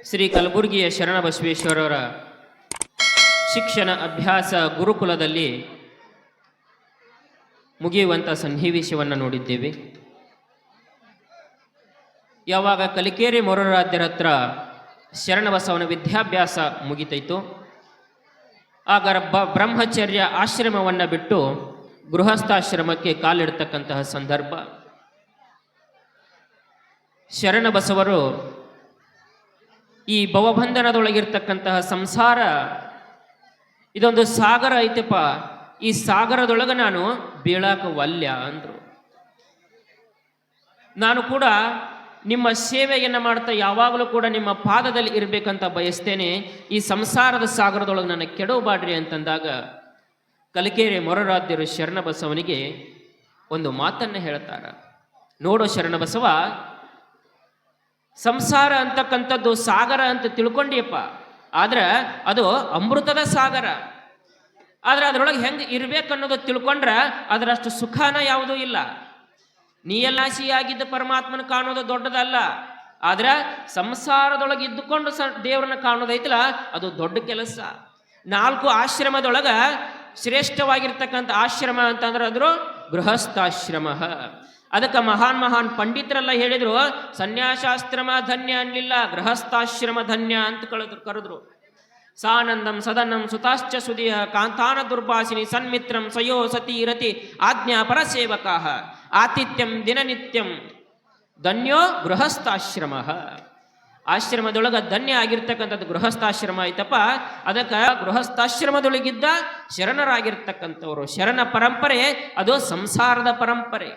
ಶ್ರೀ ಕಲಬುರಗಿಯ ಶರಣಬಸವೇಶ್ವರರ ಶಿಕ್ಷಣ ಅಭ್ಯಾಸ ಗುರುಕುಲದಲ್ಲಿ ಮುಗಿಯುವಂಥ ಸನ್ನಿವೇಶವನ್ನು ನೋಡಿದ್ದೇವೆ. ಯಾವಾಗ ಕಲಿಕೇರಿ ಮೊರರಾಧ್ಯರ ಹತ್ರ ಶರಣಬಸವನ ವಿದ್ಯಾಭ್ಯಾಸ ಮುಗಿತೈತು, ಆಗ ಬ್ರಹ್ಮಚರ್ಯ ಆಶ್ರಮವನ್ನು ಬಿಟ್ಟು ಗೃಹಸ್ಥಾಶ್ರಮಕ್ಕೆ ಕಾಲಿಡ್ತಕ್ಕಂತಹ ಸಂದರ್ಭ. ಶರಣಬಸವರು ಈ ಭವಬಂಧನದೊಳಗಿರ್ತಕ್ಕಂತಹ ಸಂಸಾರ ಇದೊಂದು ಸಾಗರ ಐತಪ್ಪ, ಈ ಸಾಗರದೊಳಗೆ ನಾನು ಬೀಳಾಕ ವಲ್ಯ ಅಂದರು. ನಾನು ಕೂಡ ನಿಮ್ಮ ಸೇವೆಯನ್ನು ಮಾಡ್ತಾ ಯಾವಾಗಲೂ ಕೂಡ ನಿಮ್ಮ ಪಾದದಲ್ಲಿ ಇರಬೇಕಂತ ಬಯಸ್ತೇನೆ, ಈ ಸಂಸಾರದ ಸಾಗರದೊಳಗೆ ನನ್ನ ಕೆಡವಬಾಡ್ರಿ ಅಂತಂದಾಗ ಕಲಿಕೇರಿ ಮೊರರಾಧ್ಯರು ಶರಣಬಸವನಿಗೆ ಒಂದು ಮಾತನ್ನು ಹೇಳ್ತಾರೆ. ನೋಡೋ ಶರಣಬಸವ, ಸಂಸಾರ ಅಂತಕ್ಕಂಥದ್ದು ಸಾಗರ ಅಂತ ತಿಳ್ಕೊಂಡಿಯಪ್ಪ, ಆದ್ರೆ ಅದು ಅಮೃತದ ಸಾಗರ. ಆದ್ರೆ ಅದರೊಳಗೆ ಹೆಂಗೆ ಇರ್ಬೇಕನ್ನೋದು ತಿಳ್ಕೊಂಡ್ರೆ ಅದರಷ್ಟು ಸುಖಾನ ಯಾವುದೂ ಇಲ್ಲ. ನೀಯಲಾಶಿಯಾಗಿದ್ದ ಪರಮಾತ್ಮನ ಕಾಣೋದು ದೊಡ್ಡದಲ್ಲ, ಆದ್ರೆ ಸಂಸಾರದೊಳಗೆ ಇದ್ದುಕೊಂಡು ದೇವರನ್ನ ಕಾಣೋದೈತಲ್ಲ ಅದು ದೊಡ್ಡ ಕೆಲಸ. 4 ಆಶ್ರಮದೊಳಗ ಶ್ರೇಷ್ಠವಾಗಿರ್ತಕ್ಕಂಥ ಆಶ್ರಮ ಅಂತಂದ್ರೆ ಅದ್ರ ಗೃಹಸ್ಥಾಶ್ರಮ. ಅದಕ್ಕೆ ಮಹಾನ್ ಪಂಡಿತರೆಲ್ಲ ಹೇಳಿದ್ರು, ಸನ್ಯಾಸಾಶ್ರಮ ಧನ್ಯ ಅನ್ನಲಿಲ್ಲ, ಗೃಹಸ್ಥಾಶ್ರಮ ಧನ್ಯ ಅಂತ ಕರೆದ್ರು. ಸಾನಂದಂ ಸದನಂ ಸುತಾಶ್ಚ ಸುದಿಯ ಕಾಂತಾನ ದುರ್ಭಾಸಿನಿ ಸನ್ಮಿತ್ರಂ ಸಯೋ ಸತಿ ರತಿ ಆಜ್ಞಾ ಪರಸೇವಕಾ ಆತಿಥ್ಯಂ ದಿನನಿತ್ಯಂ ಧನ್ಯೋ ಗೃಹಸ್ಥಾಶ್ರಮ. ಆಶ್ರಮದೊಳಗೆ ಧನ್ಯ ಆಗಿರ್ತಕ್ಕಂಥದ್ದು ಗೃಹಸ್ಥಾಶ್ರಮ ಐತಪ್ಪ. ಅದಕ್ಕೆ ಗೃಹಸ್ಥಾಶ್ರಮದೊಳಗಿದ್ದ ಶರಣರಾಗಿರ್ತಕ್ಕಂಥವ್ರು, ಶರಣ ಪರಂಪರೆ ಅದು ಸಂಸಾರದ ಪರಂಪರೆ.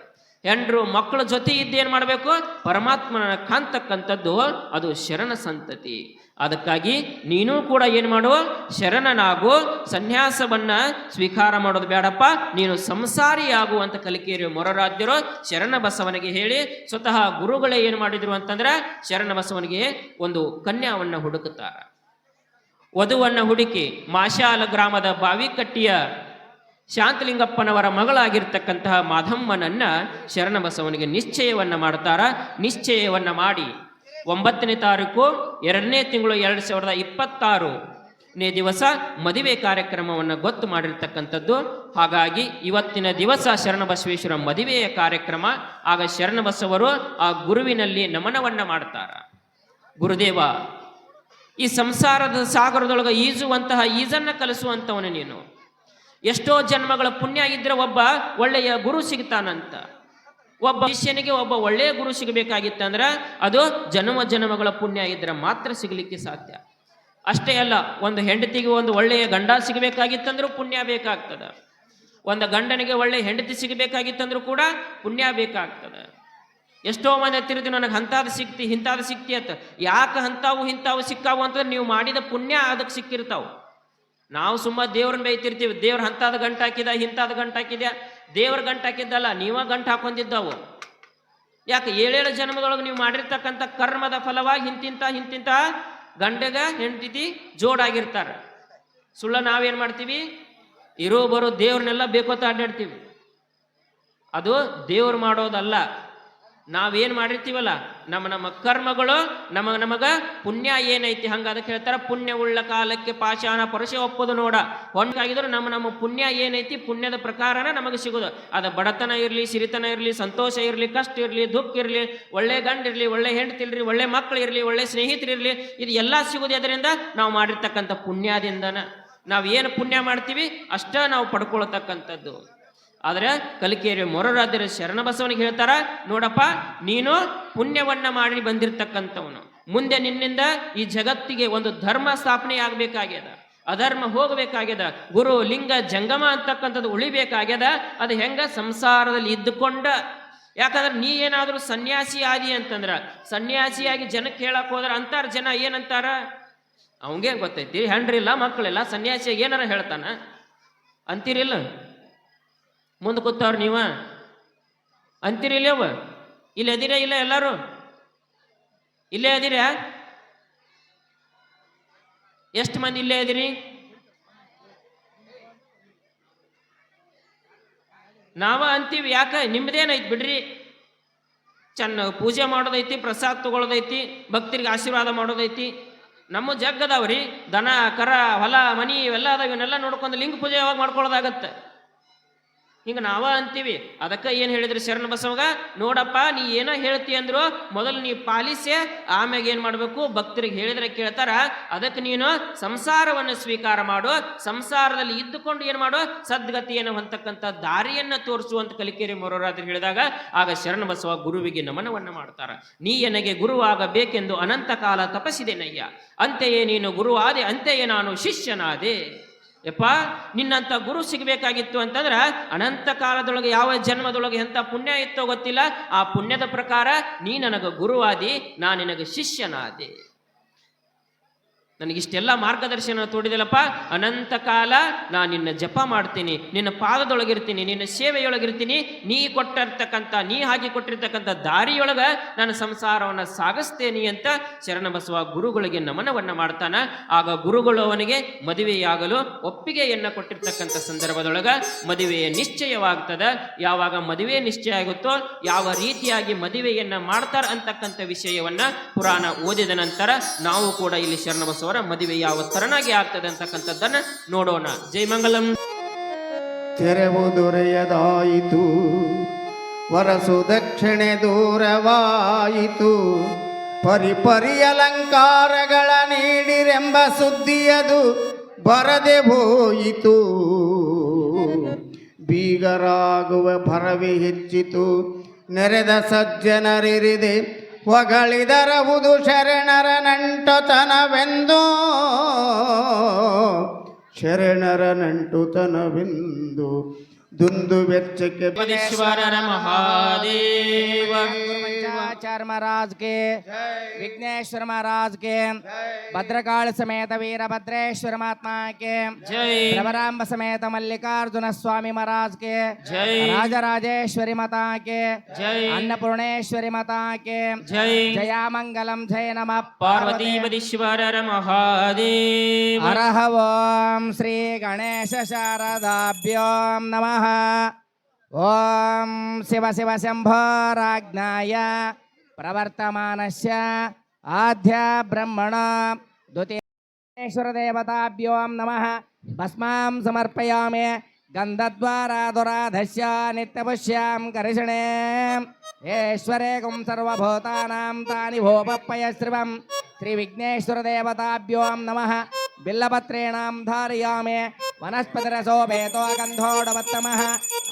ಹೆಂಡ್ರು ಮಕ್ಕಳ ಜೊತೆ ಇದ್ದೇನು ಮಾಡಬೇಕು, ಪರಮಾತ್ಮನ ಕಾಣ್ತಕ್ಕಂಥದ್ದು ಅದು ಶರಣ ಸಂತತಿ. ಅದಕ್ಕಾಗಿ ನೀನು ಕೂಡ ಏನು ಮಾಡು, ಶರಣನಾಗು, ಸನ್ಯಾಸವನ್ನ ಸ್ವೀಕಾರ ಮಾಡೋದು ಬೇಡಪ್ಪ, ನೀನು ಸಂಸಾರಿಯಾಗು ಅಂತ ಕಲಿಕೇರಿ ಮೊರರಾಧ್ಯರು ಶರಣಬಸವನಿಗೆ ಹೇಳಿ, ಸ್ವತಃ ಗುರುಗಳೇ ಏನು ಮಾಡಿದ್ರು ಅಂತಂದ್ರೆ ಶರಣಬಸವನಿಗೆ ಒಂದು ಕನ್ಯಾವನ್ನ ಹುಡುಕುತ್ತಾರೆ. ವಧುವನ್ನ ಹುಡುಕಿ ಮಾಶಾಲ ಗ್ರಾಮದ ಬಾವಿಕಟ್ಟಿಯ ಶಾಂತಲಿಂಗಪ್ಪನವರ ಮಗಳಾಗಿರ್ತಕ್ಕಂತಹ ಮಾಧಮ್ಮನನ್ನ ಶರಣಬಸವನಿಗೆ ನಿಶ್ಚಯವನ್ನ ಮಾಡ್ತಾರ. ನಿಶ್ಚಯವನ್ನ ಮಾಡಿ 9ನೇ ತಾರೀಕು 2ನೇ ತಿಂಗಳು 2026ನೇ ದಿವಸ ಮದುವೆ ಕಾರ್ಯಕ್ರಮವನ್ನು ಗೊತ್ತು ಮಾಡಿರ್ತಕ್ಕಂಥದ್ದು. ಹಾಗಾಗಿ ಇವತ್ತಿನ ದಿವಸ ಶರಣಬಸವೇಶ್ವರ ಮದುವೆಯ ಕಾರ್ಯಕ್ರಮ. ಆಗ ಶರಣಬಸವರು ಆ ಗುರುವಿನಲ್ಲಿ ನಮನವನ್ನ ಮಾಡ್ತಾರ. ಗುರುದೇವ, ಈ ಸಂಸಾರದ ಸಾಗರದೊಳಗೆ ಈಜುವಂತಹ ಈಜನ್ನ ಕಲಿಸುವಂಥವನು ನೀನು. ಎಷ್ಟೋ ಜನ್ಮಗಳ ಪುಣ್ಯ ಇದ್ರೆ ಒಬ್ಬ ಒಳ್ಳೆಯ ಗುರು ಸಿಗ್ತಾನಂತ. ಒಬ್ಬ ಶಿಷ್ಯನಿಗೆ ಒಬ್ಬ ಒಳ್ಳೆಯ ಗುರು ಸಿಗಬೇಕಾಗಿತ್ತಂದ್ರೆ ಅದು ಜನ್ಮಗಳ ಪುಣ್ಯ ಇದ್ರೆ ಮಾತ್ರ ಸಿಗಲಿಕ್ಕೆ ಸಾಧ್ಯ. ಅಷ್ಟೇ ಅಲ್ಲ, ಒಂದು ಹೆಂಡತಿಗೆ ಒಂದು ಒಳ್ಳೆಯ ಗಂಡ ಸಿಗಬೇಕಾಗಿತ್ತಂದ್ರೂ ಪುಣ್ಯ ಬೇಕಾಗ್ತದೆ. ಒಂದು ಗಂಡನಿಗೆ ಒಳ್ಳೆಯ ಹೆಂಡತಿ ಸಿಗಬೇಕಾಗಿತ್ತಂದ್ರೂ ಕೂಡ ಪುಣ್ಯ ಬೇಕಾಗ್ತದೆ. ಎಷ್ಟೋ ಮಂದಿ ಹತ್ತಿರದ್ದು ನನಗೆ ಅಂಥದ್ದು ಸಿಕ್ತಿ ಇಂಥದ್ದು ಸಿಕ್ತಿ ಅಂತ. ಯಾಕೆ ಇಂಥವು ಸಿಕ್ಕಾವು ಅಂತಂದ್ರೆ ನೀವು ಮಾಡಿದ ಪುಣ್ಯ ಅದಕ್ಕೆ ಸಿಕ್ಕಿರ್ತಾವೆ. ನಾವು ಸುಮ್ಮ ದೇವ್ರನ್ನ ಬೈತಿರ್ತೀವಿ, ದೇವ್ರ ಅಂಥದ್ದು ಗಂಟು ಹಾಕಿದ ಇಂಥದ್ದು ಗಂಟು ಹಾಕಿದ್ಯಾ. ದೇವ್ರ ಗಂಟು ಹಾಕಿದ್ದಲ್ಲ, ನೀವ ಗಂಟು ಹಾಕೊಂಡಿದ್ದಾವು. ಯಾಕೆ 7 ಜನ್ಮದೊಳಗೆ ನೀವು ಮಾಡಿರ್ತಕ್ಕಂಥ ಕರ್ಮದ ಫಲವಾಗಿ ಇಂತಿಂತ ಗಂಡಗ ಹೆಂಡತಿ ಜೋಡಾಗಿರ್ತಾರೆ. ಸುಳ್ಳ ನಾವೇನು ಮಾಡ್ತೀವಿ, ಇರೋ ಬರೋ ದೇವ್ರನ್ನೆಲ್ಲ ಬೇಕೋತ ಅಡ್ಡಾಡ್ತೀವಿ. ಅದು ದೇವ್ರು ಮಾಡೋದಲ್ಲ, ನಾವೇನು ಮಾಡಿರ್ತೀವಲ್ಲ ನಮ್ಮ ಕರ್ಮಗಳು ನಮಗ ಪುಣ್ಯ ಏನೈತಿ ಹಂಗ. ಅದಕ್ಕೆ ಹೇಳ್ತಾರೆ, ಪುಣ್ಯ ಉಳ್ಳ ಕಾಲಕ್ಕೆ ಪಾಷಾಣ ಪರಶ ಒಪ್ಪೋದು ನೋಡ. ಹೊಂದಾಗಿದ್ರು ನಮ್ಮ ಪುಣ್ಯ ಏನೈತಿ, ಪುಣ್ಯದ ಪ್ರಕಾರನ ನಮಗೆ ಸಿಗೋದು. ಅದು ಬಡತನ ಇರಲಿ, ಸಿರಿತನ ಇರಲಿ, ಸಂತೋಷ ಇರಲಿ, ಕಷ್ಟ ಇರಲಿ, ದುಃಖ ಇರಲಿ, ಒಳ್ಳೆ ಗಂಡ ಇರಲಿ, ಒಳ್ಳೆ ಹೆಂಡತಿ ಇರಲಿ, ಒಳ್ಳೆ ಮಕ್ಕಳು ಇರಲಿ, ಒಳ್ಳೆ ಸ್ನೇಹಿತರಿರಲಿ, ಇದು ಎಲ್ಲ ಸಿಗೋದು ಅದರಿಂದ ನಾವು ಮಾಡಿರ್ತಕ್ಕಂಥ ಪುಣ್ಯದಿಂದನ. ನಾವು ಏನು ಪುಣ್ಯ ಮಾಡ್ತೀವಿ ಅಷ್ಟ ನಾವು ಪಡ್ಕೊಳ್ತಕ್ಕಂಥದ್ದು. ಆದರೆ ಕಲಿಕೇರಿ ಮೊರರಾಧ್ಯರ ಶರಣಬಸವನಿಗೆ ಹೇಳ್ತಾರ, ನೋಡಪ್ಪ, ನೀನು ಪುಣ್ಯವನ್ನ ಮಾಡಿ ಬಂದಿರತಕ್ಕಂಥವನು. ಮುಂದೆ ನಿನ್ನಿಂದ ಈ ಜಗತ್ತಿಗೆ ಒಂದು ಧರ್ಮ ಸ್ಥಾಪನೆ ಆಗಬೇಕಾಗ್ಯದ, ಅಧರ್ಮ ಹೋಗಬೇಕಾಗ್ಯದ, ಗುರು ಲಿಂಗ ಜಂಗಮ ಅಂತಕ್ಕಂಥದ್ದು ಉಳಿಬೇಕಾಗ್ಯದ. ಅದು ಹೆಂಗ, ಸಂಸಾರದಲ್ಲಿ ಇದ್ದುಕೊಂಡ. ಯಾಕಂದ್ರೆ ನೀ ಏನಾದರೂ ಸನ್ಯಾಸಿ ಆದಿ ಅಂತಂದ್ರ, ಸನ್ಯಾಸಿಯಾಗಿ ಜನಕ್ಕೆ ಹೇಳಕ್ ಹೋದ್ರ ಅಂತಾರ ಜನ ಏನಂತಾರ, ಅವಂಗೇನು ಗೊತ್ತೈತಿ, ಹೆಂಡ್ರಿಲ್ಲ ಮಕ್ಕಳಿಲ್ಲ, ಸನ್ಯಾಸಿಯಾಗಿ ಏನಾರ ಹೇಳ್ತಾನ ಅಂತೀರಿಲ್ಲ. ಮುಂದೆ ಕೂತವ್ರು ನೀವ ಅಂತೀರಿಲ್ಲ, ಅವ ಇಲ್ಲಿ ಅದಿರ ಇಲ್ಲ, ಎಲ್ಲರೂ ಇಲ್ಲೇ ಅದಿರ. ಎಷ್ಟು ಮಂದಿ ಇಲ್ಲೇ ಅದಿರಿ? ನಾವ ಅಂತೀವಿ. ಯಾಕೆ, ನಿಮ್ದೇನೈತಿ ಬಿಡ್ರಿ, ಚೆನ್ನಾಗಿ ಪೂಜೆ ಮಾಡೋದೈತಿ, ಪ್ರಸಾದ ತಗೊಳ್ಳೋದೈತಿ, ಭಕ್ತರಿಗೆ ಆಶೀರ್ವಾದ ಮಾಡೋದೈತಿ. ನಮ್ಮ ಜಗ್ಗದವ್ರಿ ದನ ಕರ ಹೊಲ ಮನಿ ಇವೆಲ್ಲ ಅದಾವ, ಇವನ್ನೆಲ್ಲ ನೋಡ್ಕೊಂಡು ಲಿಂಗ ಪೂಜೆ ಯಾವಾಗ ಮಾಡ್ಕೊಳ್ಳೋದಾಗತ್ತೆ? ಹಿಂಗೆ ನಾವ ಅಂತೀವಿ. ಅದಕ್ಕೆ ಏನು ಹೇಳಿದ್ರಿ ಶರಣ ಬಸವಗ, ನೋಡಪ್ಪ ನೀ ಏನೋ ಹೇಳ್ತಿ ಅಂದ್ರು ಮೊದಲು ನೀ ಪಾಲಿಸೆ, ಆಮ್ಯಾಗ ಏನು ಮಾಡಬೇಕು, ಭಕ್ತರಿಗೆ ಹೇಳಿದ್ರೆ ಕೇಳ್ತಾರ. ಅದಕ್ಕೆ ನೀನು ಸಂಸಾರವನ್ನು ಸ್ವೀಕಾರ ಮಾಡು, ಸಂಸಾರದಲ್ಲಿ ಇದ್ದುಕೊಂಡು ಏನು ಮಾಡು, ಸದ್ಗತಿಯನ್ನು ಹೊಂದತಕ್ಕಂಥ ದಾರಿಯನ್ನು ತೋರಿಸುವಂತ ಕಲಿಕೇರಿ ಮೊರರಾತ್ರಿ ಹೇಳಿದಾಗ ಆಗ ಶರಣ ಬಸವ ಗುರುವಿಗೆ ನಮನವನ್ನು ಮಾಡ್ತಾರ. ನೀ ನನಗೆ ಗುರುವಾಗಬೇಕೆಂದು ಅನಂತ ಕಾಲ ತಪಸ್ಸಿದೆನಯ್ಯ, ಅಂತೆಯೇ ನೀನು ಗುರುವಾದೆ, ಅಂತೆಯೇ ನಾನು ಶಿಷ್ಯನಾದೆ. ಯಪ್ಪ, ನಿನ್ನಂಥ ಗುರು ಸಿಗಬೇಕಾಗಿತ್ತು ಅಂತಂದ್ರೆ ಅನಂತ ಕಾಲದೊಳಗೆ ಯಾವ ಜನ್ಮದೊಳಗೆ ಎಂಥ ಪುಣ್ಯ ಇತ್ತೋ ಗೊತ್ತಿಲ್ಲ, ಆ ಪುಣ್ಯದ ಪ್ರಕಾರ ನೀ ನನಗೆ ಗುರುವಾದಿ, ನಾ ನಿನಗೆ ಶಿಷ್ಯನಾದೆ. ನನಗಿಷ್ಟೆಲ್ಲ ಮಾರ್ಗದರ್ಶನ ತೋಡಿದಲ್ಲಪ್ಪ, ಅನಂತ ಕಾಲ ನಾನು ನಿನ್ನ ಜಪ ಮಾಡ್ತೀನಿ, ನಿನ್ನ ಪಾದದೊಳಗಿರ್ತೀನಿ, ನಿನ್ನ ಸೇವೆಯೊಳಗಿರ್ತೀನಿ, ನೀ ಹಾಕಿ ಕೊಟ್ಟಿರ್ತಕ್ಕಂಥ ದಾರಿಯೊಳಗೆ ನಾನು ಸಂಸಾರವನ್ನು ಸಾಗಿಸ್ತೇನೆ ಅಂತ ಶರಣ ಬಸವ ಗುರುಗಳಿಗೆ ನಮನವನ್ನು ಮಾಡ್ತಾನ. ಆಗ ಗುರುಗಳು ಅವನಿಗೆ ಮದುವೆಯಾಗಲು ಒಪ್ಪಿಗೆಯನ್ನು ಕೊಟ್ಟಿರ್ತಕ್ಕಂಥ ಸಂದರ್ಭದೊಳಗೆ ಮದುವೆಯ ನಿಶ್ಚಯವಾಗ್ತದೆ. ಯಾವಾಗ ಮದುವೆ ನಿಶ್ಚಯ ಆಗುತ್ತೋ, ಯಾವ ರೀತಿಯಾಗಿ ಮದುವೆಯನ್ನು ಮಾಡ್ತಾರೆ ಅಂತಕ್ಕಂಥ ವಿಷಯವನ್ನ ಪುರಾಣ ಓದಿದ ನಂತರ ನಾವು ಕೂಡ ಇಲ್ಲಿ ಶರಣ ಬಸವ ಮದುವೆ ಯಾವ ತರನಾಗಿ ಆಗ್ತದೆ ಅಂತಕ್ಕಂಥದ್ದನ್ನ ನೋಡೋಣ. ಜೈ ಮಂಗಲಂ. ತೆರವು ದೊರೆಯದಾಯಿತು, ವರಸು ದಕ್ಷಿಣೆ ದೂರವಾಯಿತು, ಪರಿಪರಿ ಅಲಂಕಾರಗಳ ನೀಡಿರೆಂಬ ಸುದ್ದಿಯದು ಬರದೆ ಹೋಯಿತು. ಬೀಗರಾಗುವ ಭರವೇ ಹೆಚ್ಚಿತು, ನೆರೆದ ಸಜ್ಜನರಿರಿದೆ ಹೊಗಳಿದರವುದು ಶರಣರ ನಂಟುತನವೆಂದು, ಶರಣರ ನಂಟುತನವೆಂದು ದುಂದು ವೆಚ್ಚಕ್ಕೆ ಈಶ್ವರರ ಮಹಾದೇವ आचार्य महाराज के, विघ्नेश्वर महाराज के, भद्रकाल समेत वीरभद्रेश्वर महात्मा के जय, प्रवरांब समेत मल्लिकार्जुन स्वामी महाराज के जय, राजराजेश्वरी माता के जय, अन्नपूर्णेश्वरी माता के जय, जया मंगलम जय नमः पार्वतीपदीश्वरर महादेव. हरः ओम श्री गणेश शारदाभ्यो नमः. ओम शिव शिव शंभोराज्ञाय प्रवर्तमानस्य आद्य ब्रह्मण द्वितीयेश्वर देवताभ्यो नमः. भस्मां समर्पयामि गन्धद्वाराधुराधस्य नित्यपुष्यां करिषणे ऐश्वरेकं सर्वभूतानां तानि भोपयश्रिवं श्रीविघ्नेश्वर देवताभ्यो नमः. बिल्लपत्रेणां धारयामि वनस्पतिरसोभेतो गन्धोडवत्तमः.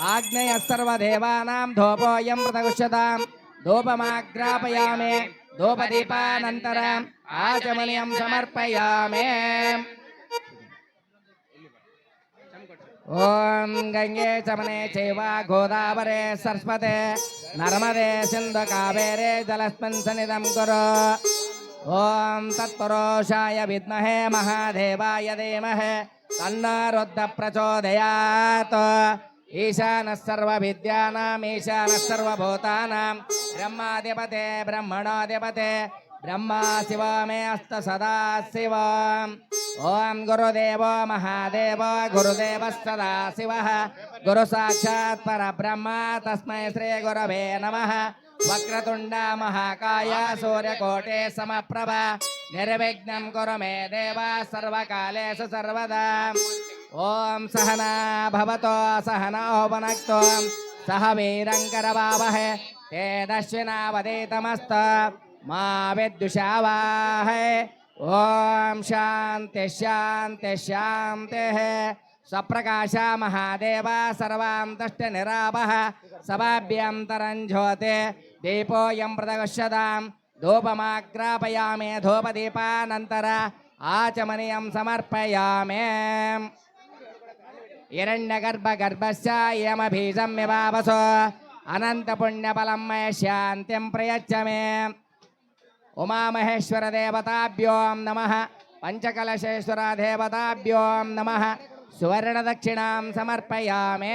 आग्नेयः सर्वदेवानां धूपोऽयं प्रदगुष्यतां. धूपमाग्रापयामि, धूपदीपानन्तरम् आचमनीयं समर्पयामि. ओम गंगे चमने चैव गोदावरे सरस्वते नर्मदे सिंधु कावेरे जलस्मिन् सन्निधिं कुरु. ओम तत्पुरुषाय विद्महे महादेवाय धीमहि तन्नो रुद्रः प्रचोदयात्. ईशानः सर्वविद्यानाम् ईशानः सर्वभूतानां ब्रह्माधिपते ब्रह्मणाधिपते ब्रह्मा शिव मे अस्त सदा शिव. ओम गुरुदेवो महादेव गुरुदेव सदा शिवः गुरु साक्षात् परब्रह्म तस्मै श्री गुरवे नमः. वक्रतुंड महाकाय सूर्यकोटे समप्रभ निर्विघ्नं कुरु मे देव सर्वकालेषु सर्वदा. ओम सहना भवतो सहनौ भुनक्तु सह वीरं करवावहै तेजस्विनावधीतमस्तु मा विद्विषावहै. ओम शांति शांति शांतिः. स्वप्रकाश महादेव सर्वान्तश्च निरापः सभाभ्यन्तरं ज्योति दीपोऽयं प्रदगुष्यतां. धूपमाग्रापयामि धूपदीपानन्तर आचमनीयं समर्पयामि. हिरण्यगर्भगर्भस्य यमबीजं विवावसो अनन्तपुण्यफलं मे शान्तिं प्रयच्छ मे. उमामहेश्वर देवताभ्यो नमः. पंचकलशेश्वर देवताभ्यो नमः. सुवर्ण दक्षिणां समर्पयामि.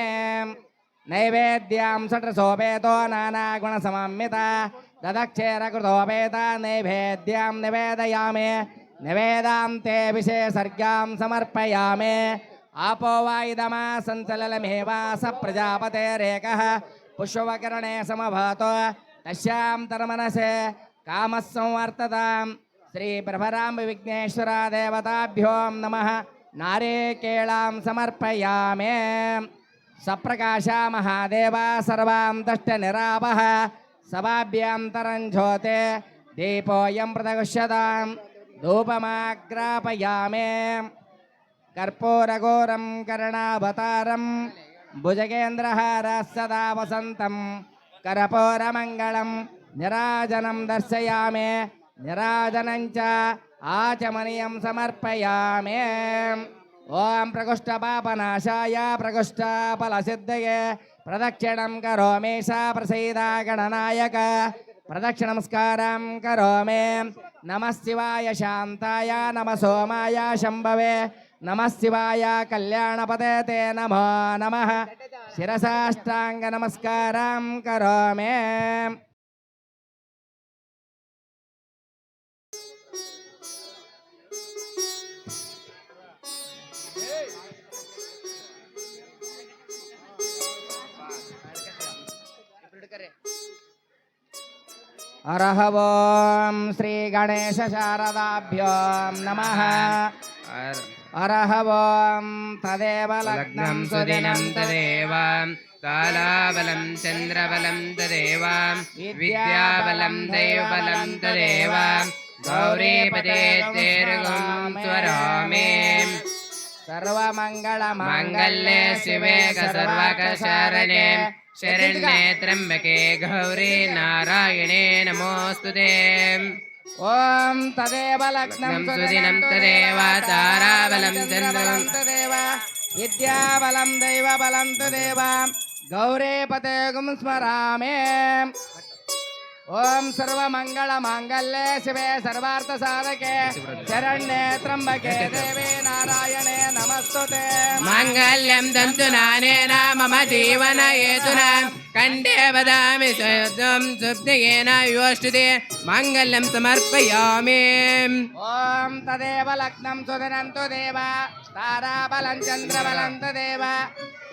नैवेद्यां षट्सोपेतो नानागुणसमन्विता ददक्षेरकृतोपेत नैवेद्यां निवेदयामि. निवेदान्ते विशेषर्घ्यां समर्पयामि. आपो वायुदमा सञ्चललमेवास प्रजापतेरेकः पुष्पवकरणे समभातो तस्यां तरमनसे कामः संवर्ततां. ಶ್ರೀ ಪ್ರಭರಾಂಬ ವಿಘ್ನೇಶ್ವರ ದೇವತಾಭ್ಯೋ ನಮಃ ನಾರಿಕೇಳಾಂ ಸಮರ್ಪಯಾಮಿ ಸಪ್ರಕಾಶ ಮಹಾದೇವ ಸರ್ವಾಂತಷ್ಟ ನಿರಾಪಃ ಸಭಾಭ್ಯಂತರಂ ಜ್ಯೋತೆ ದೀಪೋಯಂ ಪ್ರದಗುಷ್ಯತಾಂ ಧೂಪಮಾಗ್ರಾಪಯಾಮಿ ಕರ್ಪೂರಘೋರಂ ಕರ್ಣಾವತಾರಂ ಭುಜಗೇಂದ್ರಹಾರ ಸದಾ ವಸಂತಂ ಕರ್ಪೂರಮಂಗಳಂ ನಿರಾಜನಂ ದರ್ಶಯಾಮಿ ನಿರಾಜನಂಚ ಆಚಮನೀಯಂ ಸಮರ್ಪಯಾಮಿ ಓಂ ಪ್ರಕುಷ್ಟಪಾಪನಾಶಾಯ ಪ್ರಕುಷ್ಟಫಲಸಿದ್ಧಯೇ ಪ್ರದಕ್ಷಿಣಂ ಕರೋಮಿ ಸ ಪ್ರಸೀದ ಗಣನಾಯಕ ಪ್ರದಕ್ಷಿಣಮಸ್ಕಾರಂ ಕರೋಮಿ ನಮಃ ಶಿವಾಯ ಶಾಂತಾಯ ನಮಃ ಸೋಮಾಯ ಶಂಭವೆ ನಮಃ ಶಿವಾಯ ಕಲ್ಯಾಣಪತೆ ತೇ ನಮೋ ನಮಃ ಶಿರಸಾಷ್ಟಾಂಗ ನಮಸ್ಕಾರಂ ಕರೋಮಿ ಅರಹ ಓಂ ಶ್ರೀ ಗಣೇಶ ಶಾರದಾಭ್ಯೋ ನಮಃ ಅರಹ ಓಂ ತದೇವ ಲಗ್ನಂ ಸುದಿನಂ ತದೇವ ಕಾಲಾಬಲಂ ಚಂದ್ರಬಲಂ ತದೇವ ವಿದ್ಯಾಬಲಂ ದೈವಬಲಂ ತದೇವ ಗೌರೀಪದೇ ತೇರ್ಗುಂ ಸ್ವರಾಮೇ ಸರ್ವಮಂಗಳ ಮಾಂಗಲ್ಯೆ ಶಿವೆ ಸರ್ವಕ ಶರಣೆ ಶರಣ್ಯೆ ತ್ರ್ಯಂಬಕೆ ಗೌರಿ ನಾರಾಯಣೇ ನಮೋಸ್ತುತೇ ಓಂ ತದೇವ ಲಗ್ನಂ ಸುದಿನಂ ತದೇವ ತಾರಾಬಲಂ ಚಂದ್ರಂ ತದೇವ ವಿದ್ಯಾಬಲಂ ದೈವಬಲಂ ತದೇವ ಗೌರೀಪತೆ ಗುಂ ಸ್ಮರಾಮೇ ಓಂ ಸರ್ವಮಂಗಳ ಮಾಂಗಲ್ಯೆ ಶಿವೆ ಸರ್ವಾರ್ಥ ಸಾಧಕೆ ಶರಣ್ಯೆ ತ್ರ್ಯಂಬಕೆ ದೇವಿ ನಾರಾಯಣೇ ನಮಸ್ತುತೆ ಮಾಂಗಲ್ಯಂ ದಂತು ನಾನೇನ ಮಮ ಜೀವನ ಹೇತುನ ಕಂಠೆ ವದಾಮಿ ಸ್ವಂ ಸುಪ್ತಿಯೇನ ಯೋಷ್ಟುತೆ ಮಾಂಗಲ್ಯಂ ಸಮರ್ಪಯಾಮಿ ಓಂ ತದೇವ ಲಗ್ನಂ ಸುದಿನಂತು ದೇವ ತಾರಾಬಲಂ ಚಂದ್ರಬಲಂತು ದೇವ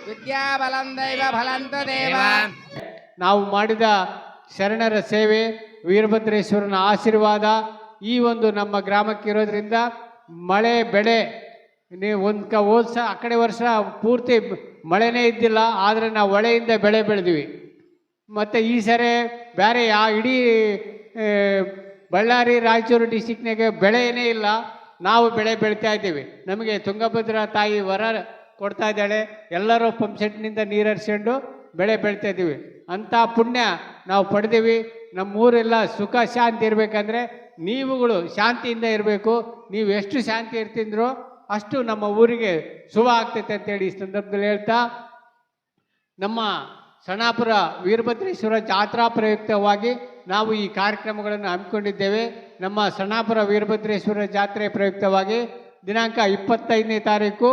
ವಿದ್ಯಾಬಲಂ ದೈವಬಲಂತು ದೇವ ನಾವು ಮಾಡಿದ ಶರಣರ ಸೇವೆ ವೀರಭದ್ರೇಶ್ವರನ ಆಶೀರ್ವಾದ ಈ ಒಂದು ನಮ್ಮ ಗ್ರಾಮಕ್ಕೆ ಇರೋದ್ರಿಂದ ಮಳೆ ಬೆಳೆ ನೀವು ಹೋದ ಆ ಕಡೆ ವರ್ಷ ಪೂರ್ತಿ ಮಳೆನೇ ಇದ್ದಿಲ್ಲ, ಆದರೆ ನಾವು ಹೊಳೆಯಿಂದ ಬೆಳೆ ಬೆಳೆದ್ವಿ. ಮತ್ತು ಈ ಸರಿ ಬೇರೆ ಇಡೀ ಬಳ್ಳಾರಿ ರಾಯಚೂರು ಡಿಸ್ಟಿಕ್ನಾಗೆ ಬೆಳೆಯೇ ಇಲ್ಲ, ನಾವು ಬೆಳೆ ಬೆಳಿತಾ ಇದ್ದೀವಿ. ನಮಗೆ ತುಂಗಭದ್ರಾ ತಾಯಿ ವರ ಕೊಡ್ತಾ ಇದ್ದಾಳೆ, ಎಲ್ಲರೂ ಪಂಪ್ ಸೆಟ್ನಿಂದ ನೀರು ಹರಿಸ್ಕೊಂಡು ಬೆಳೆ ಬೆಳಿತಾ ಇದ್ದೀವಿ. ಅಂಥ ಪುಣ್ಯ ನಾವು ಪಡೆದೀವಿ. ನಮ್ಮೂರೆಲ್ಲ ಸುಖ ಶಾಂತಿ ಇರಬೇಕಂದ್ರೆ ನೀವುಗಳು ಶಾಂತಿಯಿಂದ ಇರಬೇಕು. ನೀವು ಎಷ್ಟು ಶಾಂತಿ ಇರ್ತಿದ್ರೋ ಅಷ್ಟು ನಮ್ಮ ಊರಿಗೆ ಶುಭ ಆಗ್ತೈತೆ ಅಂತೇಳಿ ಈ ಸಂದರ್ಭದಲ್ಲಿ ಹೇಳ್ತಾ, ನಮ್ಮ ಸಣಾಪುರ ವೀರಭದ್ರೇಶ್ವರ ಜಾತ್ರಾ ಪ್ರಯುಕ್ತವಾಗಿ ನಾವು ಈ ಕಾರ್ಯಕ್ರಮಗಳನ್ನು ಹಮ್ಮಿಕೊಂಡಿದ್ದೇವೆ. ನಮ್ಮ ಸಣಾಪುರ ವೀರಭದ್ರೇಶ್ವರ ಜಾತ್ರೆ ಪ್ರಯುಕ್ತವಾಗಿ ದಿನಾಂಕ 25ನೇ ತಾರೀಕು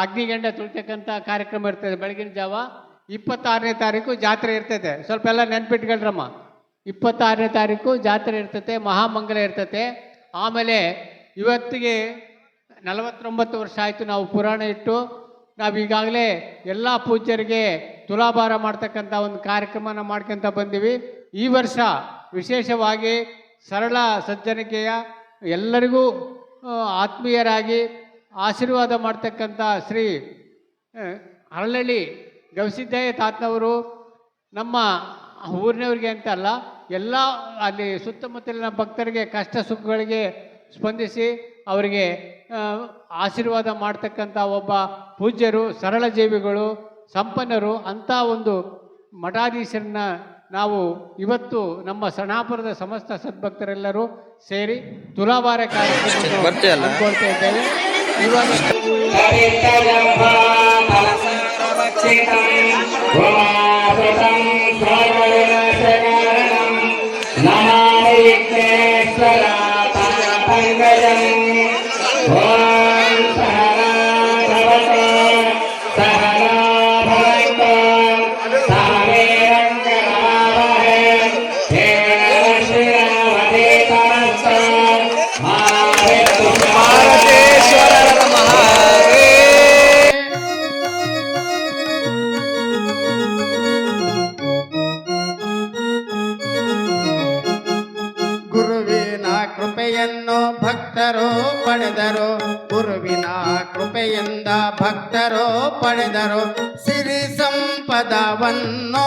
ಅಗ್ನಿಗಂಡ ತುಳಿತಕ್ಕಂಥ ಕಾರ್ಯಕ್ರಮ ಇರ್ತದೆ ಬೆಳಗಿನ ಜಾವ. 26ನೇ ತಾರೀಕು ಜಾತ್ರೆ ಇರ್ತೈತೆ, ಸ್ವಲ್ಪ ಎಲ್ಲ ನೆನ್ಪಿಟ್ಕೊಳ್ರಮ್ಮ. 26ನೇ ತಾರೀಕು ಜಾತ್ರೆ ಇರ್ತೈತೆ, ಮಹಾಮಂಗಲ ಇರ್ತೈತೆ. ಆಮೇಲೆ ಇವತ್ತಿಗೆ 49 ವರ್ಷ ಆಯಿತು ನಾವು ಪುರಾಣ ಇಟ್ಟು. ನಾವು ಈಗಾಗಲೇ ಎಲ್ಲ ಪೂಜ್ಯರಿಗೆ ತುಲಾಭಾರ ಮಾಡ್ತಕ್ಕಂಥ ಒಂದು ಕಾರ್ಯಕ್ರಮನ ಮಾಡ್ಕೊತ ಬಂದೀವಿ. ಈ ವರ್ಷ ವಿಶೇಷವಾಗಿ ಸರಳ ಸಜ್ಜನಿಕೆಯ ಎಲ್ಲರಿಗೂ ಆತ್ಮೀಯರಾಗಿ ಆಶೀರ್ವಾದ ಮಾಡ್ತಕ್ಕಂಥ ಶ್ರೀ ಹರಳಳ್ಳಿ ಗವಿಸಿದ್ದಯ್ಯ ತಾತನವರು ನಮ್ಮ ಊರಿನವ್ರಿಗೆ ಅಂತ ಅಲ್ಲ, ಎಲ್ಲ ಅಲ್ಲಿ ಸುತ್ತಮುತ್ತಲಿನ ಭಕ್ತರಿಗೆ ಕಷ್ಟ ಸುಖಗಳಿಗೆ ಸ್ಪಂದಿಸಿ ಅವರಿಗೆ ಆಶೀರ್ವಾದ ಮಾಡ್ತಕ್ಕಂಥ ಒಬ್ಬ ಪೂಜ್ಯರು, ಸರಳ ಜೀವಿಗಳು, ಸಂಪನ್ನರು. ಅಂಥ ಒಂದು ಮಠಾಧೀಶರನ್ನ ನಾವು ಇವತ್ತು ನಮ್ಮ ಸಣಾಪುರದ ಸಮಸ್ತ ಸದ್ಭಕ್ತರೆಲ್ಲರೂ ಸೇರಿ ತುಲಾಭಾರ ಕಾರ್ಯಕ್ರಮ ಅಂದ್ಕೊಳ್ತಾ ಇದ್ದೇವೆ. ಇವಾಗ ಭಕ್ತರು ಪಡೆದರು ಗುರುವಿನ ಕೃಪೆಯಿಂದ ಭಕ್ತರು ಪಡೆದರು ಸಿರಿ ಸಂಪದವನ್ನು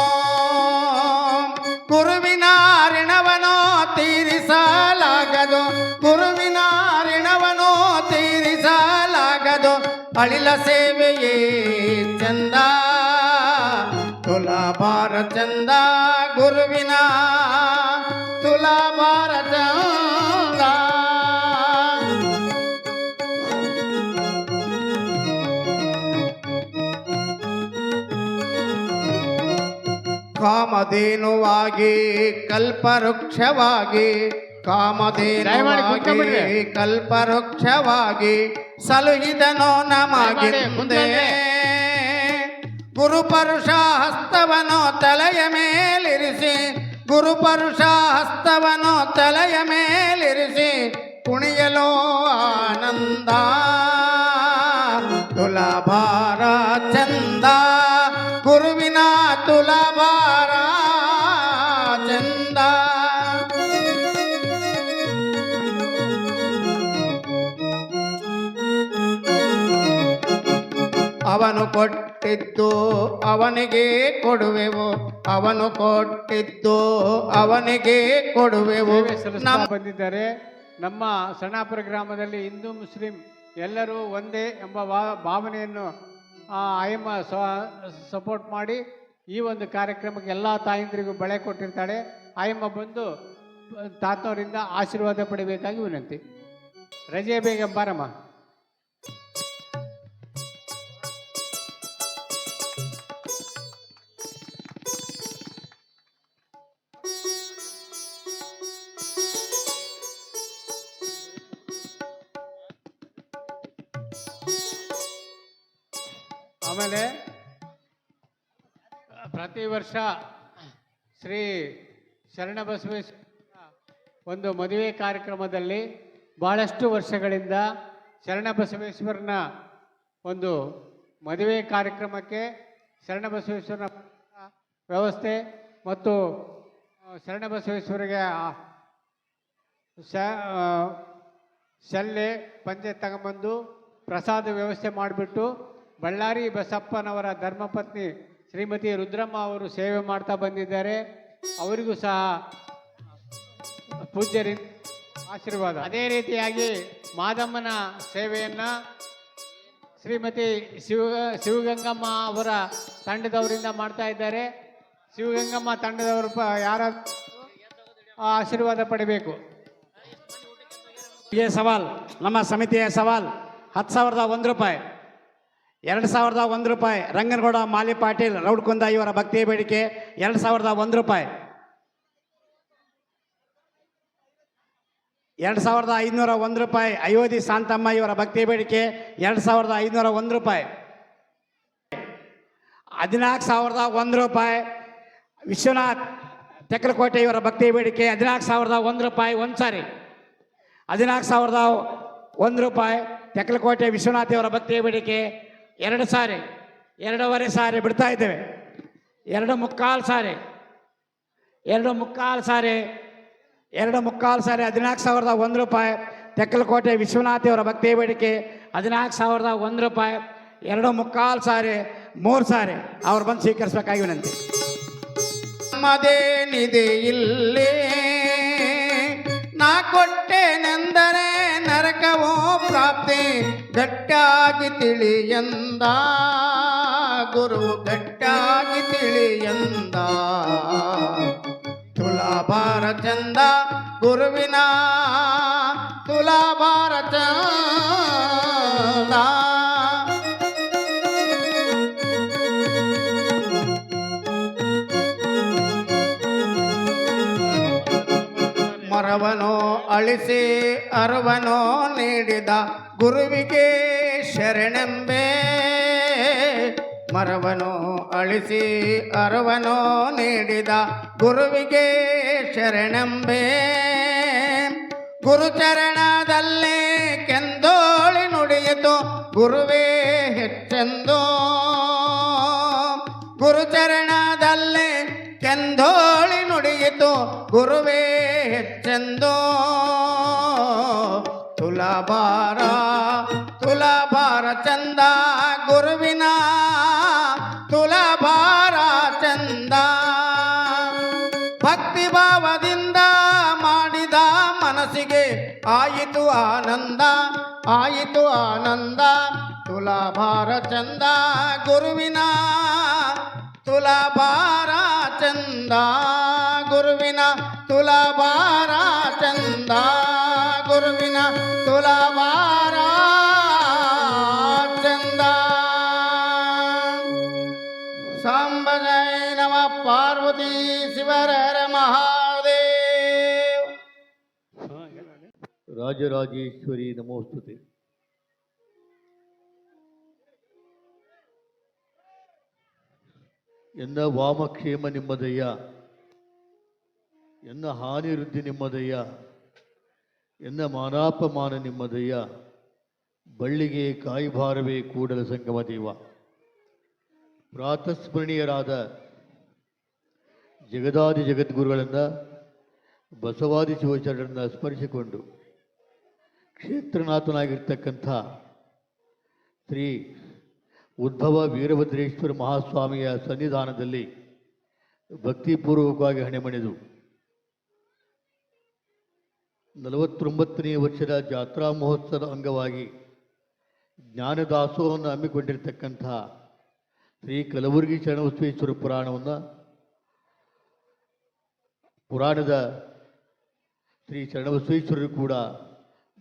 ಗುರುವಿನ ಋಣವನು ತೀರಿಸಲಾಗದು ಗುರುವಿನ ಋಣವನು ತೀರಿಸಲಾಗದು ಅಳಿಲ ಸೇವೆಯೇ ಚಂದ ತುಲಾಭಾರ ಚಂದ ಗುರುವಿನ ತುಲಾಭಾರ ಚಂದ ಕಾಮಧೇನುವಾಗಿ ಕಲ್ಪವೃಕ್ಷವಾಗಿ ಕಾಮಧೇನುವಾಗಿ ಕಲ್ಪವೃಕ್ಷವಾಗಿ ಸಲುಹಿದನೋ ನಮಗೆ ಮುಂದೆ ಗುರುಪರುಷ ಹಸ್ತವನು ತಲೆಯ ಮೇಲಿರಿಸಿ ಗುರುಪರುಷ ಹಸ್ತವನು ತಲೆಯ ಮೇಲಿರಿಸಿ ಕುಣಿಯಲೋ ಆನಂದ ತುಲಾಭಾರ ಚಂದ ಗುರುವಿನ ತುಲಾಭಾರ ಚಂದ ಅವನು ಕೊಟ್ಟಿದ್ದು ಅವನಿಗೆ ಕೊಡುವೆವು ಅವನು ಕೊಟ್ಟಿದ್ದು ಅವನಿಗೆ ಕೊಡುವೆವು ಸೇವೆ ಸಲ್ಲಿಸ್ತಾ ಬಂದಿದ್ದಾರೆ. ನಮ್ಮ ಸಣ್ಣಾಪುರ ಗ್ರಾಮದಲ್ಲಿ ಹಿಂದೂ ಮುಸ್ಲಿಂ ಎಲ್ಲರೂ ಒಂದೇ ಎಂಬ ಭಾವನೆಯನ್ನು ಆಯಮ್ಮ ಸಪೋರ್ಟ್ ಮಾಡಿ ಈ ಒಂದು ಕಾರ್ಯಕ್ರಮಕ್ಕೆ ಎಲ್ಲ ತಾಯಂದಿರಿಗೂ ಬಳೆ ಕೊಟ್ಟಿರ್ತಾಳೆ. ಆಯಮ್ಮ ಬಂದು ತಾತನವರಿಂದ ಆಶೀರ್ವಾದ ಪಡಿಬೇಕಾಗಿ ವಿನಂತಿ. ರಜೆ ಬೇಗ ಬಾರಮ್ಮ. ಆಮೇಲೆ ಪ್ರತಿ ವರ್ಷ ಶ್ರೀ ಶರಣಬಸವೇಶ್ವರ ಒಂದು ಮದುವೆ ಕಾರ್ಯಕ್ರಮದಲ್ಲಿ ಬಹಳಷ್ಟು ವರ್ಷಗಳಿಂದ ಶರಣಬಸವೇಶ್ವರನ ಒಂದು ಮದುವೆ ಕಾರ್ಯಕ್ರಮಕ್ಕೆ ಶರಣಬಸವೇಶ್ವರನ ವ್ಯವಸ್ಥೆ ಮತ್ತು ಶರಣಬಸವೇಶ್ವರಿಗೆ ಶಲ್ಲೆ ಪಂಚೆ ತಗೊಂಬಂದು ಪ್ರಸಾದ ವ್ಯವಸ್ಥೆ ಮಾಡಿಬಿಟ್ಟು ಬಳ್ಳಾರಿ ಬಸಪ್ಪನವರ ಧರ್ಮಪತ್ನಿ ಶ್ರೀಮತಿ ರುದ್ರಮ್ಮ ಅವರು ಸೇವೆ ಮಾಡ್ತಾ ಬಂದಿದ್ದಾರೆ. ಅವರಿಗೂ ಸಹ ಪೂಜ್ಯರಿಂದ ಆಶೀರ್ವಾದ. ಅದೇ ರೀತಿಯಾಗಿ ಮಾದಮ್ಮನ ಸೇವೆಯನ್ನು ಶ್ರೀಮತಿ ಶಿವಗಂಗಮ್ಮ ಅವರ ತಂಡದವರಿಂದ ಮಾಡ್ತಾ ಇದ್ದಾರೆ. ಶಿವಗಂಗಮ್ಮ ತಂಡದವರು ಯಾರ ಆಶೀರ್ವಾದ ಪಡಿಬೇಕು. ಸವಾಲ್ ನಮ್ಮ ಸಮಿತಿಯ ಸವಾಲ್ 10,001 ರೂಪಾಯಿ. 2,001 ರೂಪಾಯಿ ರಂಗನಗೌಡ ಮಾಲಿ ಪಾಟೀಲ್ ರೌಡ್ಕುಂದ ಇವರ ಭಕ್ತಿ ಬೇಡಿಕೆ 2,001 ರೂಪಾಯಿ. 2,501 ರೂಪಾಯಿ ಅಯೋಧಿ ಶಾಂತಮ್ಮ ಇವರ ಭಕ್ತಿ ಬೇಡಿಕೆ 2,501 ರೂಪಾಯಿ. 14,001 ರೂಪಾಯಿ ವಿಶ್ವನಾಥ್ ತೆಕ್ಕಲಕೋಟೆ ಇವರ ಭಕ್ತಿ ಬೇಡಿಕೆ 14,001 ರೂಪಾಯಿ ಒಂದು ಸಾರಿ. 14,001 ರೂಪಾಯಿ ತೆಕ್ಕಲಕೋಟೆ ವಿಶ್ವನಾಥ್ ಇವರ ಭಕ್ತಿ ಬೇಡಿಕೆ 2 ಸಾರಿ. 2.5 ಸಾರಿ ಬಿಡ್ತಾ ಇದ್ದೇವೆ. 2.25 ಸಾರಿ. 2.25 ಸಾರಿ. 14,001 ರೂಪಾಯಿ ತೆಕ್ಕಲಕೋಟೆ ವಿಶ್ವನಾಥ್ ಅವರ ಭಕ್ತಿ ಬೇಡಿಕೆ 14,001 ರೂಪಾಯಿ. 2.25 ಸಾರಿ. 3 ಸಾರಿ ಅವ್ರು ಬಂದು ಸ್ವೀಕರಿಸಬೇಕಾಗಿ ವಿನಂತಿ. ನಮ್ಮದೇನಿದೆ ಇಲ್ಲಿ ನಾ ಕೊಟ್ಟೆನೆಂದರೆ ನರಕವೋ ಪ್ರಾಪ್ತಿ ಗಟ್ಟಾಗಿ ತಿಳಿಯಂದ ಗುರು ಗಟ್ಟಾಗಿ ತಿಳಿಯಂದ ತುಲಾಭಾರ ಚಂದ ಗುರುವಿನ ತುಲಾಭಾರ ಚಂದ ಮರವನೋ ಅಳಿಸಿ ಅರವನೋ ನೀಡಿದ ಗುರುವಿಗೆ ಶರಣೆಂಬೆ ಮರವನೋ ಅಳಿಸಿ ಅರವನೋ ನೀಡಿದ ಗುರುವಿಗೆ ಶರಣೆಂಬೆ ಗುರುಚರಣದಲ್ಲೇ ಕೆಂದೋಳಿ ನುಡಿಯಿತು ಗುರುವೇ ಹೆಚ್ಚೆಂದೋ ಗುರುಚರಣದಲ್ಲೇ ಕೆಂದೋಳಿ ನುಡಿಯಿತು ಗುರುವೇ ಹೆಚ್ಚೆಂದೋ ತುಲಾಭಾರ ತುಲಾಭಾರ ಚಂದ ಗುರುವಿನ ತುಲಾಭಾರ ಚಂದ ಭಕ್ತಿ ಭಾವದಿಂದ ಮಾಡಿದ ಮನಸ್ಸಿಗೆ ಆಯಿತು ಆನಂದ ಆಯಿತು ಆನಂದ ತುಲಾಭಾರ ಚಂದ ಗುರುವಿನ ತುಲಾಭಾರ ಚಂದ ಗುರುವಿನ ತುಲಾಭಾರ ಚಂದ ಗುರುವಿನ ತುಲಾಭಾರ ಚಂದ ಸಾಂಬಜಯ ನಮ ಪಾರ್ವತಿ ಶಿವರ ಮಹಾದೇವ್ ರಾಜರಾಜೇಶ್ವರಿ ನಮೋಸ್ತುತೆ. ಎನ್ನ ವಾಮಕ್ಷೇಮ ನಿಮ್ಮದಯ್ಯ, ಎನ್ನ ಹಾನಿ ವೃದ್ಧಿ ನಿಮ್ಮದಯ್ಯ, ಎನ್ನ ಮಾನಾಪಮಾನ ನಿಮ್ಮದಯ್ಯ, ಬಳ್ಳಿಗೆ ಕಾಯಿಭಾರವೇ ಕೂಡಲ ಸಂಗಮ ದೇವ. ಪ್ರಾತಸ್ಮರಣೀಯರಾದ ಜಗದಾದಿ ಜಗದ್ಗುರುಗಳನ್ನು ಬಸವಾದಿ ಶಿವಚರಣರನ್ನು ಸ್ಮರಿಸಿಕೊಂಡು ಕ್ಷೇತ್ರನಾಥನಾಗಿರ್ತಕ್ಕಂಥ ಶ್ರೀ ಉದ್ಭವ ವೀರಭದ್ರೇಶ್ವರ ಮಹಾಸ್ವಾಮಿಯ ಸನ್ನಿಧಾನದಲ್ಲಿ ಭಕ್ತಿಪೂರ್ವಕವಾಗಿ ಹಣೆಮಣಿದು 49ನೇ ವರ್ಷದ ಜಾತ್ರಾ ಮಹೋತ್ಸವದ ಅಂಗವಾಗಿ ಜ್ಞಾನದಾಸೋಹವನ್ನು ಹಮ್ಮಿಕೊಂಡಿರ್ತಕ್ಕಂಥ ಶ್ರೀ ಕಲಬುರಗಿ ಶರಣಬಸವೇಶ್ವರ ಪುರಾಣದ ಶ್ರೀ ಶರಣಬಸವೇಶ್ವರರು ಕೂಡ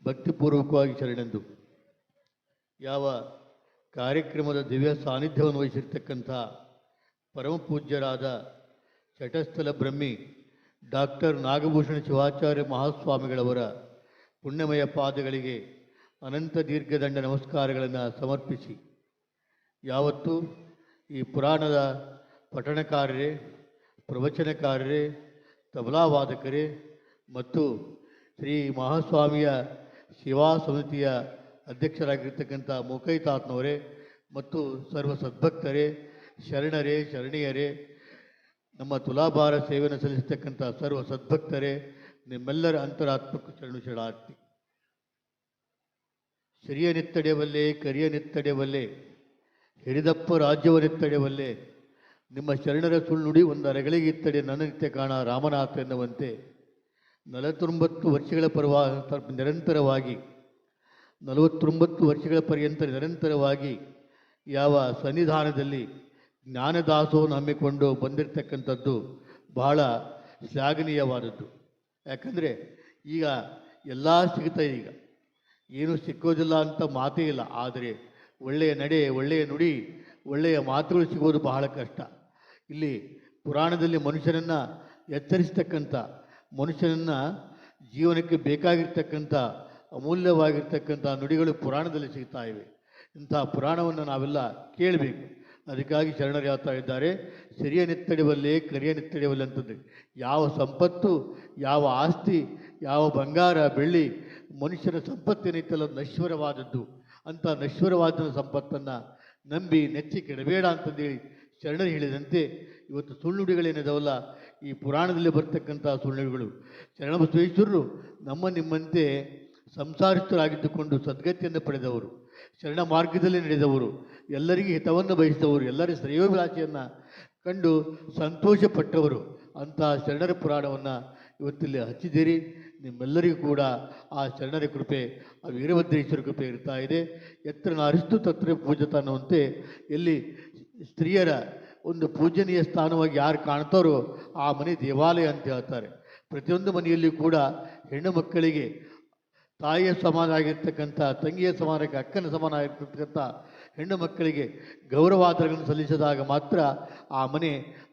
ಭಕ್ತಿಪೂರ್ವಕವಾಗಿ ಶರಣೆಂದು ಯಾವ ಕಾರ್ಯಕ್ರಮದ ದಿವ್ಯ ಸಾನ್ನಿಧ್ಯವನ್ನು ವಹಿಸಿರ್ತಕ್ಕಂಥ ಪರಮ ಪೂಜ್ಯರಾದ ಚಟಸ್ಥಲ ಬ್ರಹ್ಮಿ ಡಾಕ್ಟರ್ ನಾಗಭೂಷಣ ಶಿವಾಚಾರ್ಯ ಮಹಾಸ್ವಾಮಿಗಳವರ ಪುಣ್ಯಮಯ ಪಾದಗಳಿಗೆ ಅನಂತ ದೀರ್ಘದಂಡ ನಮಸ್ಕಾರಗಳನ್ನು ಸಮರ್ಪಿಸಿ, ಯಾವತ್ತೂ ಈ ಪುರಾಣದ ಪಠಣಕಾರರೇ, ಪ್ರವಚನಕಾರರೇ, ತಬಲಾವಾದಕರೇ ಮತ್ತು ಶ್ರೀ ಮಹಾಸ್ವಾಮಿಯ ಸೇವಾ ಸಮಿತಿಯ ಅಧ್ಯಕ್ಷರಾಗಿರ್ತಕ್ಕಂಥ ಮೊಕೈತಾತ್ನವರೇ ಮತ್ತು ಸರ್ವ ಸದ್ಭಕ್ತರೇ, ಶರಣರೇ, ಶರಣೀಯರೇ, ನಮ್ಮ ತುಲಾಭಾರ ಸೇವೆಯನ್ನು ಸಲ್ಲಿಸತಕ್ಕಂಥ ಸರ್ವ ಸದ್ಭಕ್ತರೇ, ನಿಮ್ಮೆಲ್ಲರ ಅಂತರಾತ್ಮಕ ಶರಣಾರ್ಥಿ. ಸಿರಿಯನಿತ್ತಡೆಯಬಲ್ಲೆ, ಕರಿಯನಿತ್ತಡೆಯಬಲ್ಲೆ, ಹಿರಿದಪ್ಪ ರಾಜ್ಯವನ್ನಿತ್ತಡೆಯಬಲ್ಲೆ, ನಿಮ್ಮ ಶರಣರ ಸುಳ್ಳುಡಿ ಒಂದು ಅರಗಳಿಗಿತ್ತಡೆ ನನ್ನ ನಿತ್ಯ ಕಾಣ ರಾಮನಾಥ ಎನ್ನುವಂತೆ 49 ವರ್ಷಗಳ ಪರ್ಯಂತ ನಿರಂತರವಾಗಿ ಯಾವ ಸನ್ನಿಧಾನದಲ್ಲಿ ಜ್ಞಾನದಾಸೋಹವನ್ನು ಹಮ್ಮಿಕೊಂಡು ಬಂದಿರತಕ್ಕಂಥದ್ದು ಬಹಳ ಶ್ಲಾಘನೀಯವಾದದ್ದು. ಯಾಕಂದರೆ ಈಗ ಎಲ್ಲ ಸಿಗ್ತಾಯಿದೆ, ಈಗ ಏನೂ ಸಿಕ್ಕೋದಿಲ್ಲ ಅಂತ ಮಾತೇ ಇಲ್ಲ. ಆದರೆ ಒಳ್ಳೆಯ ನಡೆ, ಒಳ್ಳೆಯ ನುಡಿ, ಒಳ್ಳೆಯ ಮಾತುಗಳು ಸಿಗೋದು ಬಹಳ ಕಷ್ಟ. ಇಲ್ಲಿ ಪುರಾಣದಲ್ಲಿ ಮನುಷ್ಯನನ್ನು ಎಚ್ಚರಿಸ್ತಕ್ಕಂಥ, ಮನುಷ್ಯನನ್ನು ಜೀವನಕ್ಕೆ ಬೇಕಾಗಿರ್ತಕ್ಕಂಥ ಅಮೂಲ್ಯವಾಗಿರ್ತಕ್ಕಂಥ ನುಡಿಗಳು ಪುರಾಣದಲ್ಲಿ ಸಿಗ್ತಾ ಇವೆ. ಇಂಥ ಪುರಾಣವನ್ನು ನಾವೆಲ್ಲ ಕೇಳಬೇಕು. ಅದಕ್ಕಾಗಿ ಶರಣರು ಹೇಳ್ತಾ ಇದ್ದಾರೆ, ಸಿರಿಯ ನಿತ್ತಡೆವಲ್ಲೇ, ಕರಿಯ ನಿತ್ತಡೆವಲ್ಲೇ ಅಂತಂದರೆ ಯಾವ ಸಂಪತ್ತು, ಯಾವ ಆಸ್ತಿ, ಯಾವ ಬಂಗಾರ ಬೆಳ್ಳಿ ಮನುಷ್ಯನ ಸಂಪತ್ತೇನೈತಲ್ಲ ನಶ್ವರವಾದದ್ದು. ಅಂಥ ನಶ್ವರವಾದ ಸಂಪತ್ತನ್ನು ನಂಬಿ ನೆಚ್ಚಿ ಕೆಡಬೇಡ ಅಂತಂದೇಳಿ ಶರಣರು ಹೇಳಿದಂತೆ ಇವತ್ತು ಸುಳ್ಳುಡಿಗಳೇನಿದಾವಲ್ಲ, ಈ ಪುರಾಣದಲ್ಲಿ ಬರ್ತಕ್ಕಂಥ ಸುಳ್ಳುಡಿಗಳು. ಶರಣಬಸವೇಶ್ವರರು ನಿಮ್ಮಂತೆ ಸಂಸಾರಿತರಾಗಿದ್ದುಕೊಂಡು ಸದ್ಗತಿಯನ್ನು ಪಡೆದವರು, ಶರಣ ಮಾರ್ಗದಲ್ಲಿ ನಡೆದವರು, ಎಲ್ಲರಿಗೂ ಹಿತವನ್ನು ಬಯಸಿದವರು, ಎಲ್ಲರ ಶ್ರೇಯೋಭಿಲಾಷೆಯನ್ನು ಕಂಡು ಸಂತೋಷಪಟ್ಟವರು. ಅಂತಹ ಶರಣರ ಪುರಾಣವನ್ನು ಇವತ್ತಿಲ್ಲಿ ಹಚ್ಚಿದ್ದೀರಿ. ನಿಮ್ಮೆಲ್ಲರಿಗೂ ಕೂಡ ಆ ಶರಣರ ಕೃಪೆ, ಆ ವೀರಭದ್ರೇಶ್ವರ ಕೃಪೆ ಇರ್ತಾ ಇದೆ. ಎತ್ರ ನಾರಿಸ್ತು ತತ್ರ ಪೂಜತ ಅನ್ನುವಂತೆ ಎಲ್ಲಿ ಸ್ತ್ರೀಯರ ಒಂದು ಪೂಜನೀಯ ಸ್ಥಾನವಾಗಿ ಯಾರು ಕಾಣ್ತಾರೋ ಆ ಮನೆ ದೇವಾಲಯ ಅಂತ ಹೇಳ್ತಾರೆ. ಪ್ರತಿಯೊಂದು ಮನೆಯಲ್ಲಿ ಕೂಡ ಹೆಣ್ಣು ಮಕ್ಕಳಿಗೆ ತಾಯಿಯ ಸಮಾನ ಆಗಿರ್ತಕ್ಕಂಥ, ತಂಗಿಯ ಸಮಾನಕ್ಕೆ ಅಕ್ಕನ ಸಮಾನ ಆಗಿರ್ತಕ್ಕಂಥ ಹೆಣ್ಣು ಮಕ್ಕಳಿಗೆ ಗೌರವಾದರಗಳನ್ನು ಸಲ್ಲಿಸಿದಾಗ ಮಾತ್ರ ಆ ಮನೆ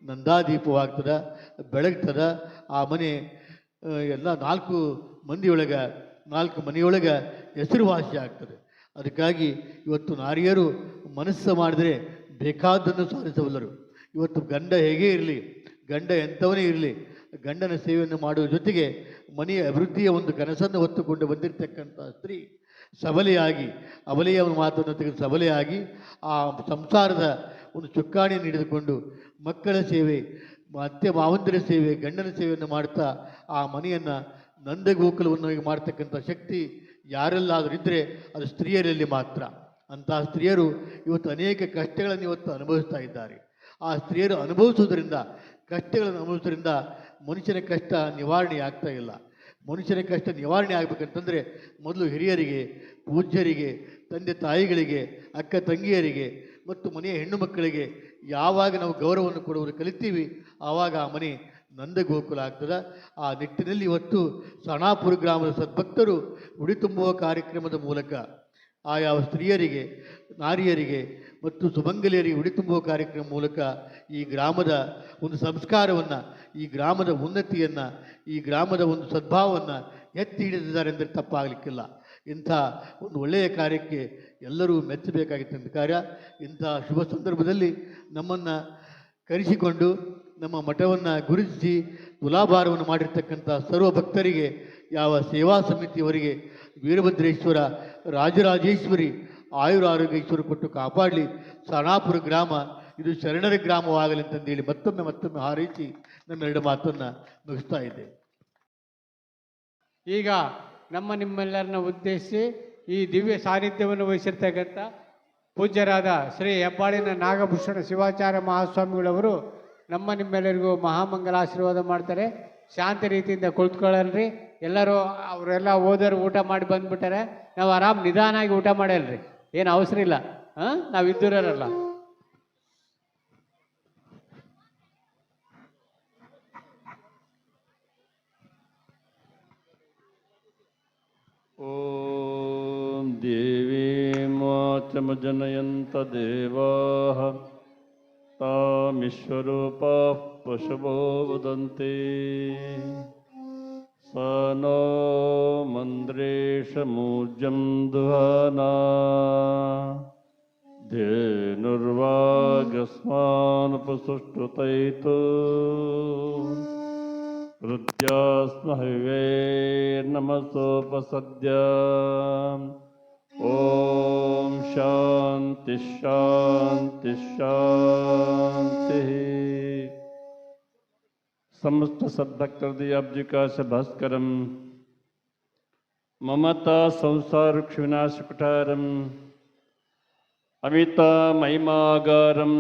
ನಂದಾದೀಪವಾಗ್ತದೆ, ಬೆಳಗ್ತದೆ. ಆ ಮನೆ ಎಲ್ಲ 4 ಮಂದಿಯೊಳಗೆ, 4 ಮನೆಯೊಳಗೆ ಹೆಸರುವಾಸಿ ಆಗ್ತದೆ. ಅದಕ್ಕಾಗಿ ಇವತ್ತು ನಾರಿಯರು ಮನಸ್ಸು ಮಾಡಿದರೆ ಬೇಕಾದ್ದನ್ನು ಸಾಧಿಸಬಲ್ಲರು. ಇವತ್ತು ಗಂಡ ಹೇಗೇ ಇರಲಿ, ಗಂಡ ಎಂಥವನೇ ಇರಲಿ, ಗಂಡನ ಸೇವೆಯನ್ನು ಮಾಡುವ ಜೊತೆಗೆ ಮನೆಯ ಅಭಿವೃದ್ಧಿಯ ಒಂದು ಕನಸನ್ನು ಹೊತ್ತುಕೊಂಡು ಬಂದಿರತಕ್ಕಂಥ ಸ್ತ್ರೀ ಸಬಲೆಯಾಗಿ, ಅಬಲೆಯ ಮಾತನ್ನು ತೆಗೆದು ಸಬಲೆಯಾಗಿ ಆ ಸಂಸಾರದ ಒಂದು ಚುಕ್ಕಾಣಿಯನ್ನು ಹಿಡಿದುಕೊಂಡು ಮಕ್ಕಳ ಸೇವೆ, ಅತ್ತೆ ಮಾವಂದಿರ ಸೇವೆ, ಗಂಡನ ಸೇವೆಯನ್ನು ಮಾಡ್ತಾ ಆ ಮನೆಯನ್ನು ನಂದಗೋಕುಲವನ್ನು ಮಾಡ್ತಕ್ಕಂಥ ಶಕ್ತಿ ಯಾರೆಲ್ಲಾದರೂ ಇದ್ದರೆ ಅದು ಸ್ತ್ರೀಯರಲ್ಲಿ ಮಾತ್ರ. ಅಂತಹ ಸ್ತ್ರೀಯರು ಇವತ್ತು ಅನೇಕ ಕಷ್ಟಗಳನ್ನು ಇವತ್ತು ಅನುಭವಿಸ್ತಾ ಇದ್ದಾರೆ. ಆ ಸ್ತ್ರೀಯರು ಅನುಭವಿಸುವುದರಿಂದ, ಕಷ್ಟಗಳನ್ನು ಅನುಭವಿಸೋದ್ರಿಂದ ಮನುಷ್ಯನ ಕಷ್ಟ ನಿವಾರಣೆ ಆಗ್ತಾ ಇಲ್ಲ. ಮನುಷ್ಯನ ಕಷ್ಟ ನಿವಾರಣೆ ಆಗಬೇಕಂತಂದರೆ ಮೊದಲು ಹಿರಿಯರಿಗೆ, ಪೂಜ್ಯರಿಗೆ, ತಂದೆ ತಾಯಿಗಳಿಗೆ, ಅಕ್ಕ ತಂಗಿಯರಿಗೆ ಮತ್ತು ಮನೆಯ ಹೆಣ್ಣು ಮಕ್ಕಳಿಗೆ ಯಾವಾಗ ನಾವು ಗೌರವವನ್ನು ಕೊಡುವುದು ಕಲಿತೀವಿ, ಆವಾಗ ಆ ಮನೆ ನಂದ ಗೋಕುಲ ಆಗ್ತದೆ. ಆ ನಿಟ್ಟಿನಲ್ಲಿ ಇವತ್ತು ಸಣಾಪುರ ಗ್ರಾಮದ ಸದ್ಭಕ್ತರು ಉಡಿ ತುಂಬುವ ಕಾರ್ಯಕ್ರಮದ ಮೂಲಕ ಆಯಾ ಸ್ತ್ರೀಯರಿಗೆ, ನಾರಿಯರಿಗೆ ಮತ್ತು ಸುಮಂಗಲಿಯರಿಗೆ ಉಡಿ ತುಂಬುವ ಕಾರ್ಯಕ್ರಮ ಮೂಲಕ ಈ ಗ್ರಾಮದ ಒಂದು ಸಂಸ್ಕಾರವನ್ನು, ಈ ಗ್ರಾಮದ ಉನ್ನತಿಯನ್ನು, ಈ ಗ್ರಾಮದ ಒಂದು ಸದ್ಭಾವವನ್ನು ಎತ್ತಿ ಹಿಡಿದಿದ್ದಾರೆ ಎಂದರೆ ತಪ್ಪಾಗಲಿಕ್ಕಿಲ್ಲ. ಇಂಥ ಒಂದು ಒಳ್ಳೆಯ ಕಾರ್ಯಕ್ಕೆ ಎಲ್ಲರೂ ಮೆಚ್ಚಬೇಕಾಗಿದ್ದಂಥ ಕಾರ್ಯ. ಇಂಥ ಶುಭ ಸಂದರ್ಭದಲ್ಲಿ ನಮ್ಮನ್ನು ಕರೆಸಿಕೊಂಡು ನಮ್ಮ ಮಠವನ್ನು ಗುರುತಿಸಿ ತುಲಾಭಾರವನ್ನು ಮಾಡಿರ್ತಕ್ಕಂಥ ಸರ್ವ ಭಕ್ತರಿಗೆ, ಯಾವ ಸೇವಾ ಸಮಿತಿಯವರಿಗೆ ವೀರಭದ್ರೇಶ್ವರ, ರಾಜರಾಜೇಶ್ವರಿ ಆಯುರಾರೋಗ್ಯೇಶ್ವರ ಕೊಟ್ಟು ಕಾಪಾಡಲಿ. ಸಣಾಪುರ ಗ್ರಾಮ ಇದು ಶರಣರ ಗ್ರಾಮವಾಗಲಿ ಅಂತಂದೇಳಿ ಮತ್ತೊಮ್ಮೆ ಹಾರೈಸಿ ನನ್ನ ಎರಡು ಮಾತನ್ನು ಮುಗಿಸ್ತಾ ಇದ್ದೆ. ಈಗ ನಿಮ್ಮೆಲ್ಲರನ್ನ ಉದ್ದೇಶಿಸಿ ಈ ದಿವ್ಯ ಸಾನ್ನಿಧ್ಯವನ್ನು ವಹಿಸಿರ್ತಕ್ಕಂಥ ಪೂಜ್ಯರಾದ ಶ್ರೀ ಹೆಬ್ಬಾಳಿನ ನಾಗಭೂಷಣ ಶಿವಾಚಾರ್ಯ ಮಹಾಸ್ವಾಮಿಗಳವರು ನಿಮ್ಮೆಲ್ಲರಿಗೂ ಮಹಾಮಂಗಲ ಆಶೀರ್ವಾದ ಮಾಡ್ತಾರೆ. ಶಾಂತಿ ರೀತಿಯಿಂದ ಕುಳಿತುಕೊಳ್ಳಲ್ರಿ. ಎಲ್ಲರೂ ಅವರೆಲ್ಲ ಓದೋರು ಊಟ ಮಾಡಿ ಬಂದ್ಬಿಟ್ಟಾರೆ. ನಾವು ಆರಾಮ್ ನಿಧಾನಾಗಿ ಊಟ ಮಾಡಲ್ರಿ, ಏನು ಅವಸರ ಇಲ್ಲ. ನಾವು ಇದ್ದೂರಲ್ಲ. ಓಂ ದೇವಿ ಮಾಚಮಜನಯಂತ ದೇವಾಃ ತಾಮೀಶ್ವರೂಪಾಃ ಪಶವೋ ವದಂತೆ. ಸ ನೋ ಮಂದ್ರೇಶಮೂರ್ಜಂ ದುಹಾನಾ ಧೇನುರ್ವಾಗಸ್ಮಾನುಪಸುಷ್ಟುತೈತು ಹೃದ್ಯಾಸ್ಮಹೈವೇರ್ನಮಸೋಪಸದ್ಯ. ಓಂ ಶಾಂತಿ ಶಾಂತಿ ಶಾಂತಿ. ಸಮಸ್ತ ಸದ್ಭಕ್ತರ್ದಯಾಬ್ಜಿಕಾಶ ಭಾಸ್ಕರಂ ಮಮತಾ ಸಂಸಾರಕ್ಷ ವಿನಾಶಕುಟಾರಂ ಅಮಿತಾ ಮಹಿಮಾಗಾರಂ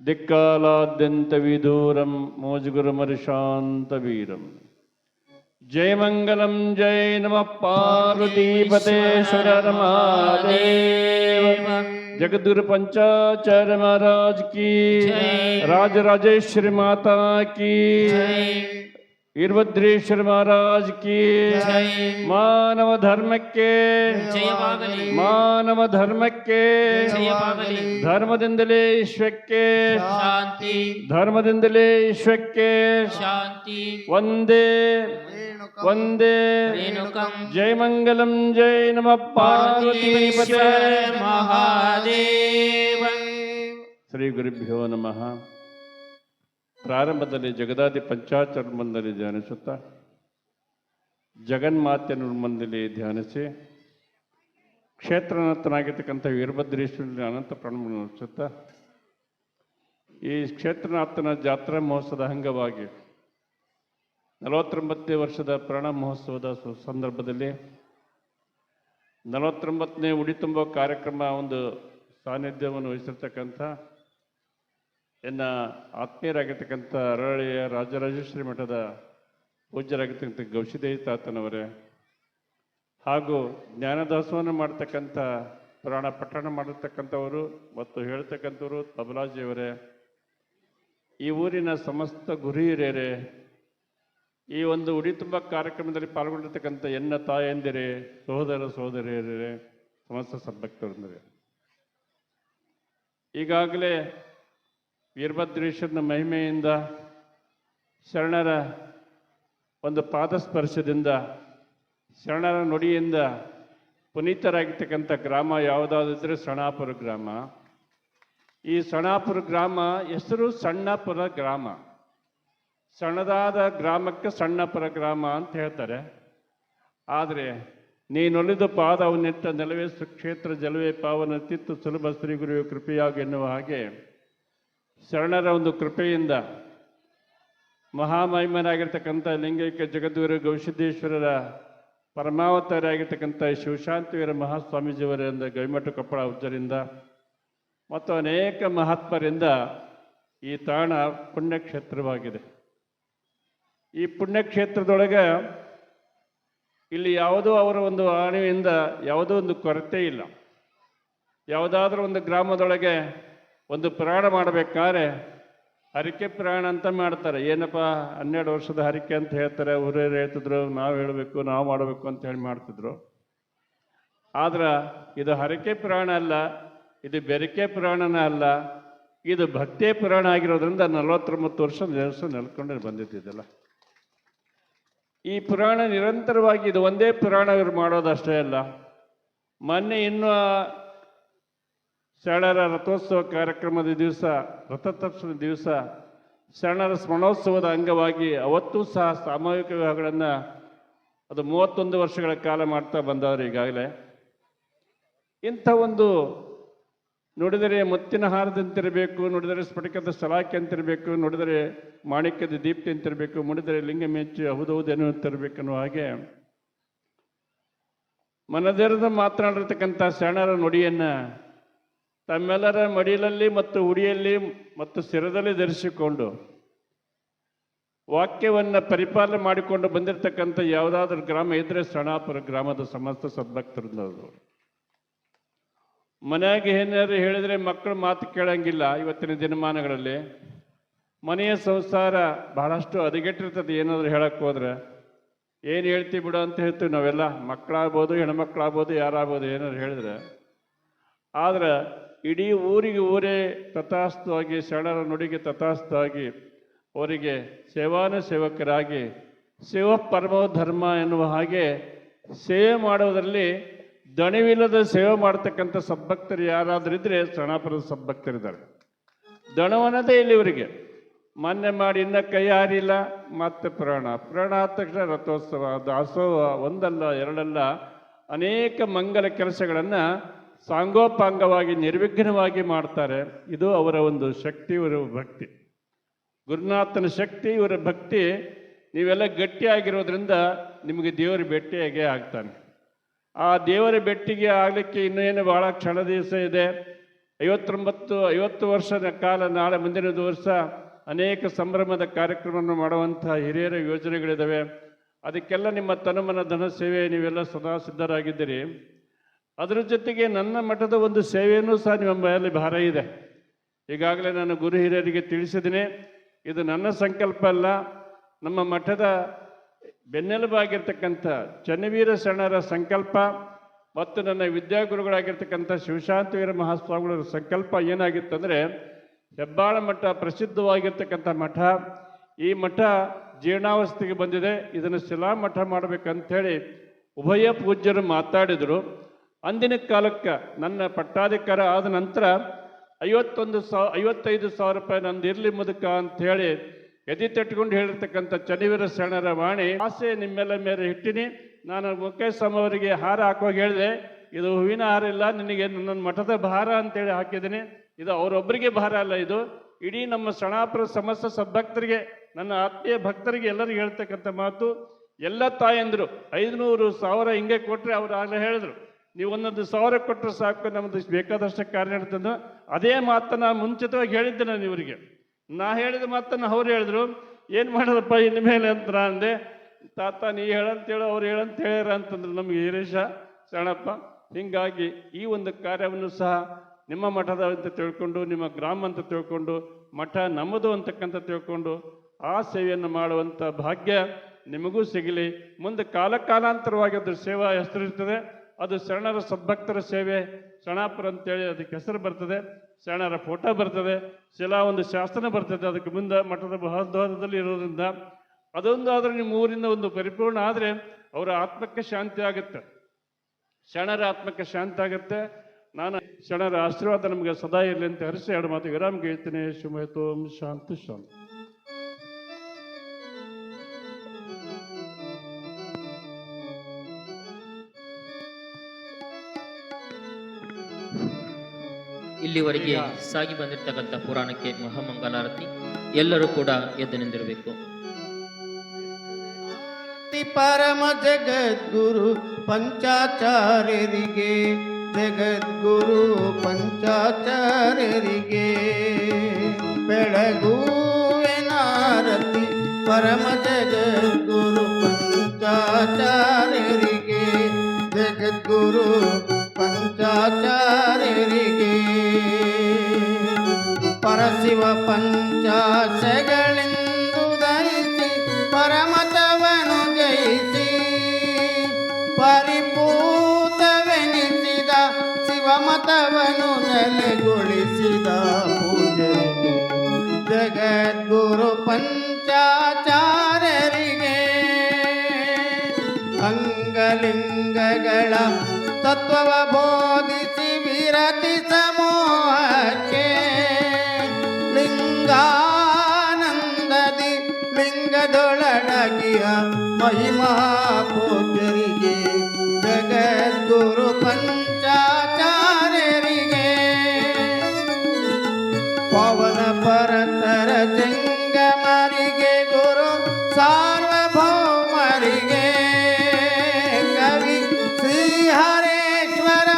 ದಿಕ್ಕಾಲಾದ್ಯಂತ ವಿದೂರಂ ಮೋಜಗುರುಮರಿಶಾಂತವೀರಂ. ಜಯ ಮಂಗಲಂ ಜಯ ನಮಃ ಪಾರ್ವತೀಪತೇಶ್ವರ ಮಹಾದೇವ. जगदुरु पंचाचार्य महाराज की, राजराजेश्वरी माता की, वीरभद्रेश्वर महाराज की, मानव धर्म के, मानव धर्म के, धर्मದಿಂದಲೇ ವಿಶ್ವಕ್ಕೆ ಶಾಂತಿ, ಧರ್ಮದಿಂದಲೇ ವಿಶ್ವಕ್ಕೆ ಶಾಂತಿ. ವಂದೇ ವಂದೇ ಜಯ ಮಂಗಲಂ ಜಯ ನಮಃ ಪಾರ್ವತೀಪತೇ ಮಹಾದೇವ. ಶ್ರೀ ಗುರುಭ್ಯೋ ನಮಃ. ಪ್ರಾರಂಭದಲ್ಲಿ ಜಗದಾದಿ ಪಂಚಾಚಾರ್ಯ ಮಂದಲ್ಲಿ ಧ್ಯಾನಿಸುತ್ತಾ ಜಗನ್ಮಾತೆಯನ್ನು ಮಂದಲ್ಲಿ ಧ್ಯಾನಿಸಿ ಕ್ಷೇತ್ರನಾಥನಾಗಿರ್ತಕ್ಕಂಥ ವೀರಭದ್ರೇಶ್ವರನ ಅನಂತ ಪ್ರಣಾಮಗಳನ್ನು ನಡೆಸುತ್ತಾ ಈ ಕ್ಷೇತ್ರನಾಥನ ಜಾತ್ರಾ ಮಹೋತ್ಸವದ ಅಂಗವಾಗಿ 49ನೇ ವರ್ಷದ ಪ್ರಾಣ ಮಹೋತ್ಸವದ ಸಂದರ್ಭದಲ್ಲಿ 49ನೇ ಉಡಿ ತುಂಬೋ ಕಾರ್ಯಕ್ರಮ ಒಂದು ಸಾನ್ನಿಧ್ಯವನ್ನು ವಹಿಸಿರ್ತಕ್ಕಂಥ ಎನ್ನ ಆತ್ಮೀಯರಾಗಿರ್ತಕ್ಕಂಥ ಅರಳಿಯ ರಾಜರಾಜೇಶ್ವರಿ ಮಠದ ಪೂಜ್ಯರಾಗಿರ್ತಕ್ಕಂಥ ಗೌಶಿದೇವಿ ತಾತನವರೇ ಹಾಗೂ ಜ್ಞಾನದಾಸವನ್ನು ಮಾಡ್ತಕ್ಕಂಥ ಪುರಾಣ ಪಠಣ ಮಾಡಿರ್ತಕ್ಕಂಥವರು ಮತ್ತು ಹೇಳ್ತಕ್ಕಂಥವರು ತಬಲಾಜಿಯವರೇ, ಈ ಊರಿನ ಸಮಸ್ತ ಗುರು ಹಿರಿಯರೇ, ಈ ಒಂದು ಉಡಿ ತುಂಬ ಕಾರ್ಯಕ್ರಮದಲ್ಲಿ ಪಾಲ್ಗೊಂಡಿರ್ತಕ್ಕಂಥ ಎನ್ನ ತಾಯಂದಿರೇ, ಸಹೋದರ ಸಹೋದರಿಯರೇ, ಸಮಸ್ತ ಸದ್ಭಕ್ತರಂದರೆ, ಈಗಾಗಲೇ ವೀರಭದ್ರೇಶ್ವರನ ಮಹಿಮೆಯಿಂದ ಶರಣರ ಒಂದು ಪಾದಸ್ಪರ್ಶದಿಂದ ಶರಣರ ನುಡಿಯಿಂದ ಪುನೀತರಾಗಿರ್ತಕ್ಕಂಥ ಗ್ರಾಮ ಯಾವುದಾದಿದ್ರೆ ಸಣಾಪುರ ಗ್ರಾಮ. ಈ ಸಣಾಪುರ ಗ್ರಾಮ ಹೆಸರು ಸಣ್ಣಪುರ ಗ್ರಾಮ. ಸಣ್ಣದಾದ ಗ್ರಾಮಕ್ಕೆ ಸಣ್ಣಪುರ ಗ್ರಾಮ ಅಂತ ಹೇಳ್ತಾರೆ. ಆದರೆ ನೀನೊಲಿದು ಪಾದವನ್ನಿಟ್ಟ ನೆಲವೇ ಸುಕ್ಷೇತ್ರ ಜಲವೇ ಪಾವನ ತಿತ್ತು ಸುಲಭ ಶ್ರೀ ಗುರುವೆ ಕೃಪೆಯಾಗಿ ಎನ್ನುವ ಹಾಗೆ ಶರಣರ ಒಂದು ಕೃಪೆಯಿಂದ ಮಹಾಮಹಿಮನಾಗಿರ್ತಕ್ಕಂಥ ಲಿಂಗೈಕ್ಯ ಜಗದ್ಗುರು ಗವಿಸಿದ್ದೇಶ್ವರರ ಪರಮಾವತಾರಿಯಾಗಿರ್ತಕ್ಕಂಥ ಶಿವಶಾಂತಿವೀರ ಮಹಾಸ್ವಾಮೀಜಿಯವರಿಂದ ಗವಿಮಠ ಕೊಪ್ಪಳ ಉಜ್ಜರಿಂದ ಮತ್ತು ಅನೇಕ ಮಹಾತ್ಮರಿಂದ ಈ ತಾಣ ಪುಣ್ಯಕ್ಷೇತ್ರವಾಗಿದೆ. ಈ ಪುಣ್ಯಕ್ಷೇತ್ರದೊಳಗೆ ಇಲ್ಲಿ ಯಾವುದೋ ಅವರ ಒಂದು ಆಣೆಯಿಂದ ಯಾವುದೋ ಒಂದು ಕೊರತೆ ಇಲ್ಲ. ಯಾವುದಾದ್ರೂ ಒಂದು ಗ್ರಾಮದೊಳಗೆ ಒಂದು ಪುರಾಣ ಮಾಡಬೇಕಾದ್ರೆ ಹರಿಕೆ ಪುರಾಣ ಅಂತ ಮಾಡ್ತಾರೆ. ಏನಪ್ಪ 12 ವರ್ಷದ ಹರಿಕೆ ಅಂತ ಹೇಳ್ತಾರೆ, ಊರೇರು ಹೇಳ್ತಿದ್ರು, ನಾವು ಹೇಳಬೇಕು, ನಾವು ಮಾಡಬೇಕು ಅಂತ ಹೇಳಿ ಮಾಡ್ತಿದ್ರು. ಆದ್ರೆ ಇದು ಹರಿಕೆ ಪುರಾಣ ಅಲ್ಲ, ಇದು ಬೆರಿಕೆ ಪುರಾಣನ ಅಲ್ಲ, ಇದು ಭಕ್ತಿ ಪುರಾಣ ಆಗಿರೋದ್ರಿಂದ 49 ವರ್ಷ ನೆಲ್ಕೊಂಡು ಬಂದಿದ್ದಿದ್ದಲ್ಲ. ಈ ಪುರಾಣ ನಿರಂತರವಾಗಿ ಇದು ಒಂದೇ ಪುರಾಣ ಇವರು ಮಾಡೋದಷ್ಟೇ ಅಲ್ಲ. ಮೊನ್ನೆ ಇನ್ನೂ ಶರಣರ ರಥೋತ್ಸವ ಕಾರ್ಯಕ್ರಮದ ದಿವಸ, ರಥೋತ್ಸವದ ದಿವಸ ಶರಣರ ಸ್ಮರಣೋತ್ಸವದ ಅಂಗವಾಗಿ ಅವತ್ತೂ ಸಹ ಸಾಮೂಹಿಕ ವಿವಾಹಗಳನ್ನು ಅದು 31 ವರ್ಷಗಳ ಕಾಲ ಮಾಡ್ತಾ ಬಂದವರು ಈಗಾಗಲೇ. ಇಂಥ ಒಂದು ನೋಡಿದರೆ ಮುತ್ತಿನ ಹಾರದಂತಿರಬೇಕು, ನೋಡಿದರೆ ಸ್ಫಟಿಕದ ಸಲಾಕೆ ಅಂತಿರಬೇಕು, ನೋಡಿದರೆ ಮಾಣಿಕ್ಯದ ದೀಪ್ತಿ ಅಂತಿರಬೇಕು, ಮುಡಿದರೆ ಲಿಂಗ ಮೆಚ್ಚಿ ಹೌದೌದೇನು ಅಂತಿರ್ಬೇಕನ್ನೋ ಹಾಗೆ ಮನದೆರೆದು ಮಾತನಾಡಿರ್ತಕ್ಕಂಥ ಶರಣರ ನುಡಿಯನ್ನು ತಮ್ಮೆಲ್ಲರ ಮಡಿಲಲ್ಲಿ ಮತ್ತು ಉಡಿಯಲ್ಲಿ ಮತ್ತು ಶಿರದಲ್ಲಿ ಧರಿಸಿಕೊಂಡು ವಾಕ್ಯವನ್ನು ಪರಿಪಾಲನೆ ಮಾಡಿಕೊಂಡು ಬಂದಿರತಕ್ಕಂಥ ಯಾವುದಾದ್ರೂ ಗ್ರಾಮ ಇದ್ದರೆ ಶರಣಾಪುರ ಗ್ರಾಮದ ಸಮಸ್ತ ಸದ್ಭಕ್ತರದ್ದು. ಮನೆಯಾಗ ಏನಾದ್ರು ಹೇಳಿದರೆ ಮಕ್ಕಳು ಮಾತು ಕೇಳಂಗಿಲ್ಲ. ಇವತ್ತಿನ ದಿನಮಾನಗಳಲ್ಲಿ ಮನೆಯ ಸಂಸಾರ ಬಹಳಷ್ಟು ಹದಗೆಟ್ಟಿರ್ತದೆ. ಏನಾದರೂ ಹೇಳಕ್ಕೆ ಹೋದ್ರೆ ಏನು ಹೇಳ್ತೀವಿ ಬಿಡು ಅಂತ ಹೇಳ್ತೀವಿ ನಾವೆಲ್ಲ, ಮಕ್ಕಳಾಗ್ಬೋದು, ಹೆಣ್ಮಕ್ಳಾಗ್ಬೋದು, ಯಾರಾಗ್ಬೋದು ಏನಾದ್ರು ಹೇಳಿದ್ರೆ. ಆದ್ರೆ ಇಡೀ ಊರಿಗೆ ಊರೇ ತಥಾಸ್ಥವಾಗಿ ಶರಣರ ನುಡಿಗೆ ತಥಾಸ್ಥವಾಗಿ ಅವರಿಗೆ ಸೇವಾನುಸೇವಕರಾಗಿ ಸೇವಾ ಪರಮೋ ಧರ್ಮ ಎನ್ನುವ ಹಾಗೆ ಸೇವೆ ಮಾಡೋದರಲ್ಲಿ ದಣಿವಿಲ್ಲದ ಸೇವೆ ಮಾಡ್ತಕ್ಕಂಥ ಸದ್ಭಕ್ತರು ಯಾರಾದರೂ ಇದ್ದರೆ ಶರಣಾಪುರದ ಸದ್ಭಕ್ತರಿದ್ದಾರೆ. ದಣವನ್ನದೇ ಇಲ್ಲಿ ಇವರಿಗೆ. ಮಾನ್ಯ ಮಾಡಿ ಇನ್ನೂ ಕೈ ಹಾರಿಲ್ಲ, ಮತ್ತೆ ಪುರಾಣ ಆದ ತಕ್ಷಣ ರಥೋತ್ಸವ, ದಾಸೋಹ, ಒಂದಲ್ಲ ಎರಡಲ್ಲ ಅನೇಕ ಮಂಗಲ ಕೆಲಸಗಳನ್ನು ಸಾಂಗೋಪಾಂಗವಾಗಿ ನಿರ್ವಿಘ್ನವಾಗಿ ಮಾಡ್ತಾರೆ. ಇದು ಅವರ ಒಂದು ಶಕ್ತಿ, ಇವರ ಭಕ್ತಿ, ಗುರುನಾಥನ ಶಕ್ತಿ, ಇವರ ಭಕ್ತಿ. ನೀವೆಲ್ಲ ಗಟ್ಟಿಯಾಗಿರೋದ್ರಿಂದ ನಿಮಗೆ ದೇವರ ಭೇಟಿಯಾಗೇ ಆಗ್ತಾನೆ. ಆ ದೇವರ ಭೇಟಿಗೆ ಆಗಲಿಕ್ಕೆ ಇನ್ನೇನು ಭಾಳ ಕ್ಷಣ ದಿವಸ ಇದೆ. 50 ವರ್ಷದ ಕಾಲ, ನಾಳೆ ಮುಂದಿನ ವರ್ಷ ಅನೇಕ ಸಂಭ್ರಮದ ಕಾರ್ಯಕ್ರಮವನ್ನು ಮಾಡುವಂಥ ಹಿರಿಯರ ಯೋಜನೆಗಳಿದ್ದಾವೆ. ಅದಕ್ಕೆಲ್ಲ ನಿಮ್ಮ ತನುಮನ ಧನ ಸೇವೆ ನೀವೆಲ್ಲ ಸದಾ ಸಿದ್ಧರಾಗಿದ್ದೀರಿ. ಅದರ ಜೊತೆಗೆ ನನ್ನ ಮಠದ ಒಂದು ಸೇವೆಯೂ ಸಹ ನಿಮ್ಮ ಮೇಲೆ ಭಾರ ಇದೆ. ಈಗಾಗಲೇ ನಾನು ಗುರು ಹಿರಿಯರಿಗೆ ತಿಳಿಸಿದ್ದೀನಿ. ಇದು ನನ್ನ ಸಂಕಲ್ಪ ಅಲ್ಲ, ನಮ್ಮ ಮಠದ ಬೆನ್ನೆಲುಬಾಗಿರ್ತಕ್ಕಂಥ ಚನ್ನವೀರ ಶರಣರ ಸಂಕಲ್ಪ ಮತ್ತು ನನ್ನ ವಿದ್ಯಾಗುರುಗಳಾಗಿರ್ತಕ್ಕಂಥ ಶಿವಶಾಂತಿವೀರ ಮಹಾಸ್ವಾಮಿಗಳ ಸಂಕಲ್ಪ ಏನಾಗಿತ್ತಂದರೆ, ಹೆಬ್ಬಾಳ ಮಠ ಪ್ರಸಿದ್ಧವಾಗಿರ್ತಕ್ಕಂಥ ಮಠ, ಈ ಮಠ ಜೀರ್ಣಾವಸ್ಥೆಗೆ ಬಂದಿದೆ, ಇದನ್ನು ಶಿಲಾಮಠ ಮಾಡಬೇಕಂಥೇಳಿ ಉಭಯ ಪೂಜ್ಯರು ಮಾತಾಡಿದರು. ಅಂದಿನ ಕಾಲಕ್ಕೆ ನನ್ನ ಪಟ್ಟಾಧಿಕಾರ ಆದ ನಂತರ 55,000 ರೂಪಾಯಿ ನಂದು ಇರಲಿ ಮುದುಕ ಅಂಥೇಳಿ ಎದೆ ತಟ್ಕೊಂಡು ಹೇಳಿರ್ತಕ್ಕಂಥ ಚನ್ನವೀರ ಶರಣರ ವಾಣಿ ಆಸೆ ನಿಮ್ಮೆಲ್ಲ ಮೇಲೆ ಇಟ್ಟಿನಿ. ನಾನು ಮುಖೇಶ್ ಅವರಿಗೆ ಹಾರ ಹಾಕುವಾಗ ಹೇಳಿದೆ, ಇದು ಹೂವಿನ ಹಾರ ಇಲ್ಲ, ನಿನಗೆ ನನ್ನ ಮಠದ ಭಾರ ಅಂತೇಳಿ ಹಾಕಿದ್ದೀನಿ. ಇದು ಅವರೊಬ್ಬರಿಗೆ ಭಾರ ಅಲ್ಲ, ಇದು ಇಡೀ ನಮ್ಮ ಶರಣಾಪುರ ಸಮಸ್ತ ಸದ್ಭಕ್ತರಿಗೆ, ನನ್ನ ಆತ್ಮೀಯ ಭಕ್ತರಿಗೆ ಎಲ್ಲರಿಗೂ ಹೇಳ್ತಕ್ಕಂಥ ಮಾತು. ಎಲ್ಲ ತಾಯಂದರು 500,000 ಹಿಂಗೆ ಕೊಟ್ಟರೆ ಅವ್ರು ಆಗಲೇ ಹೇಳಿದ್ರು, ನೀವು 1,000 ಕೊಟ್ಟರೆ ಸಾಕು, ನಮ್ಮದು ಬೇಕಾದಷ್ಟು ಕಾರ್ಯ ನಡ್ತದೆ. ಅದೇ ಮಾತನ್ನು ಮುಂಚಿತವಾಗಿ ಹೇಳಿದ್ದೆ ನಾನು ಇವರಿಗೆ. ನಾ ಹೇಳಿದ ಮಾತನ್ನು ಅವ್ರು ಹೇಳಿದ್ರು, ಏನು ಮಾಡೋದಪ್ಪ ಇನ್ನು ಮೇಲೆ ಅಂತ ಅಂದೆ. ತಾತ ನೀ ಹೇಳಂತೇಳು, ಅವ್ರು ಹೇಳಂತ ಹೇಳ್ಯಾರ ಅಂತಂದ್ರು ನಮಗೆ ಹಿರೇಶ ಶರಣಪ್ಪ. ಹೀಗಾಗಿ ಈ ಒಂದು ಕಾರ್ಯವನ್ನು ಸಹ ನಿಮ್ಮ ಮಠದ ಅಂತ ತಿಳ್ಕೊಂಡು, ನಿಮ್ಮ ಗ್ರಾಮ ಅಂತ ತಿಳ್ಕೊಂಡು, ಮಠ ನಮ್ಮದು ಅಂತಕ್ಕಂಥ ತಿಳ್ಕೊಂಡು ಆ ಸೇವೆಯನ್ನು ಮಾಡುವಂಥ ಭಾಗ್ಯ ನಿಮಗೂ ಸಿಗಲಿ. ಮುಂದೆ ಕಾಲಾಂತರವಾಗಿ ಅದ್ರ ಸೇವಾ ಹೆಸರಿರ್ತದೆ, ಅದು ಶರಣರ ಸದ್ಭಕ್ತರ ಸೇವೆ ಶರಣಾಪುರ ಅಂತೇಳಿ ಅದಕ್ಕೆ ಹೆಸರು ಬರ್ತದೆ, ಶರಣರ ಫೋಟೋ ಬರ್ತದೆ, ಶಿಲಾ ಒಂದು ಶಾಸನ ಬರ್ತದೆ ಅದಕ್ಕೆ ಮುಂದೆ ಮಠದ ಮಹಾದ್ವಾರದಲ್ಲಿ ಇರೋದ್ರಿಂದ. ಅದೊಂದು ಆದರೆ ನಿಮ್ಮ ಊರಿಂದ ಒಂದು ಪರಿಪೂರ್ಣ ಆದರೆ ಅವರ ಆತ್ಮಕ್ಕೆ ಶಾಂತಿ ಆಗುತ್ತೆ, ಶರಣರ ಆತ್ಮಕ್ಕೆ ಶಾಂತಿ ಆಗುತ್ತೆ. ನಾನು ಶರಣರ ಆಶೀರ್ವಾದ ನಮಗೆ ಸದಾ ಇರಲಿ ಅಂತ ಹರಿಸಿ 2 ಮಾತು ವಿರಾಮ ಹೇಳ್ತೀನಿ. ಶುಭೋಂ ಶಾಂತಿ ಶಾಂತಿ. ಇಲ್ಲಿವರೆಗೆ ಸಾಗಿ ಬಂದಿರತಕ್ಕಂಥ ಪುರಾಣಕ್ಕೆ ಮಹಾಮಂಗಲಾರತಿ. ಎಲ್ಲರೂ ಕೂಡ ಎದ್ದು ನಿಂದಿರಬೇಕು. ಪರಮ ಜಗದ್ಗುರು ಪಂಚಾಚಾರ್ಯರಿಗೆ ಜಗದ್ಗುರು ಪಂಚಾಚಾರ್ಯರಿಗೆ ಬೆಳಗುವೆನಾರತಿ ಪರಮ ಜಗದ್ಗುರು ಪಂಚಾಚಾರ್ಯರಿಗೆ ಜಗದ್ಗುರು ಪಂಚಾಚಾರ್ಯರಿಗೆ ಪರಶಿವ ಪಂಚಾಶಗಳಿಂದು ಧರಿಸಿ ಪರಮತವನು ಗೈಸಿ ಪರಿಪೂತವೆನಿಸಿದ ಶಿವಮತವನು ನೆಲೆಗೊಳಿಸಿದ ಪೂಜರಿಗೆ ಜಗದ್ಗುರು ಪಂಚಾಚಾರ್ಯರಿಗೆ ಅಂಗಲಿಂಗಗಳ ತತ್ವವ ಬೋಧಿಸಿ ವಿರತಿ ಸಮೂಹಕ್ಕೆ ಲಿಂಗಾನಂದದಿ ಲಿಂಗದೊಳಡಗಿಯ ಮಹಿಮಾ ಪೂಜ್ಯರಿಗೆ ಜಗದ್ಗುರು ಪಂಚಾಚಾರ್ಯರಿಗೆ ಪವನ ಪರತರ ಜಂಗಮರಿಗೆ ಗುರು ಸಾರ್ವಭೌಮರಿಗೆ ಕವಿ ಶ್ರೀಹರೇಶ್ವರ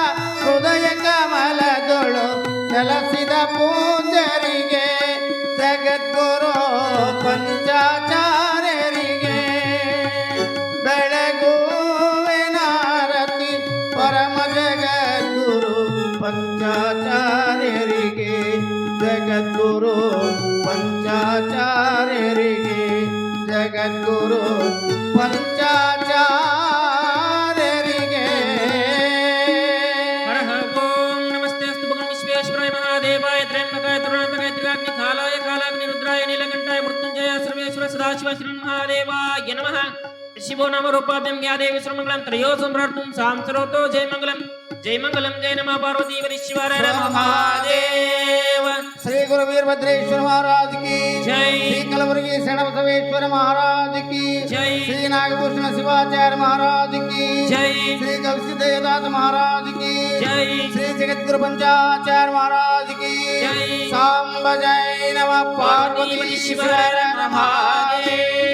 ಹೃದಯ ಕಮಲದೊಳು ನೆಲೆಸಿದ ಪೂಜರಿಗೆ ಜಗದ್ಗುರು ಪಂಚಾಚಾರ್ಯರಿಗೆ ಬೆಳಗುವೆನಾರತಿ ಪರಮ ಜಗದ್ಗುರು ಪಂಚಾಚಾರ್ಯರಿಗೆ ಜಗದ್ಗುರು ಪಂಚಾಚಾರ್ಯರಿಗೆ ಜಗದ್ಗುರು ಪಂಚಾಚಾರ್ಯರಿಗೆ ಹರ ಓಂ ನಮಸ್ತೆ ಅಸ್ತು ಭಗವಾನ್ ವಿಶ್ವೇಶ್ವರಾಯ ಮಹಾದೇವಾಯ ತ್ರಯಂಬಕಾಯ ತರುಣಾಂತಕಾಯ ತ್ರಿವ್ಯಾಗ್ನಿ ಕಾಲಾಯ ಕಾಲಾಗ್ನಿ ರುದ್ರಾಯ ನೀಲಕಂಠಾಯ ಮೃತ್ಯುಂಜಯ ಸರ್ವೇಶ್ವರ ಸದಾಶಿವ ಶ್ರೀ ಮಹಾದೇವಾಯ ನಮಃ ಶಿವೋ ನಾಮ ರೂಪಾಭ್ಯಂ ಯಾದೇವಿ ಸರ್ವಮಂಗಳಂ ತ್ರಯೋ ಸಂಭ್ರಾರ್ತುಂ ಸಾಂಸರೋತೋ ಜಯ ಮಂಗಲಂ ಜಯ ನಮಃ ಪಾರ್ವತೀವರಿ ಶಿವರ ಮಹಾದೇವ ಶ್ರೀ ಗುರು ವೀರಭದ್ರೇಶ್ವರ महाराज की जय। श्री कलबुर्गी शरणबसवेश्वर महाराज की जय। श्री नागभूषण शिवाचार्य महाराज की जय। श्री कविसिद्धदास महाराज की जय। श्री जगद्गुरु पंचाचार्य महाराज की जय। सांब जय नमः पार्वती शिव हर महादेव।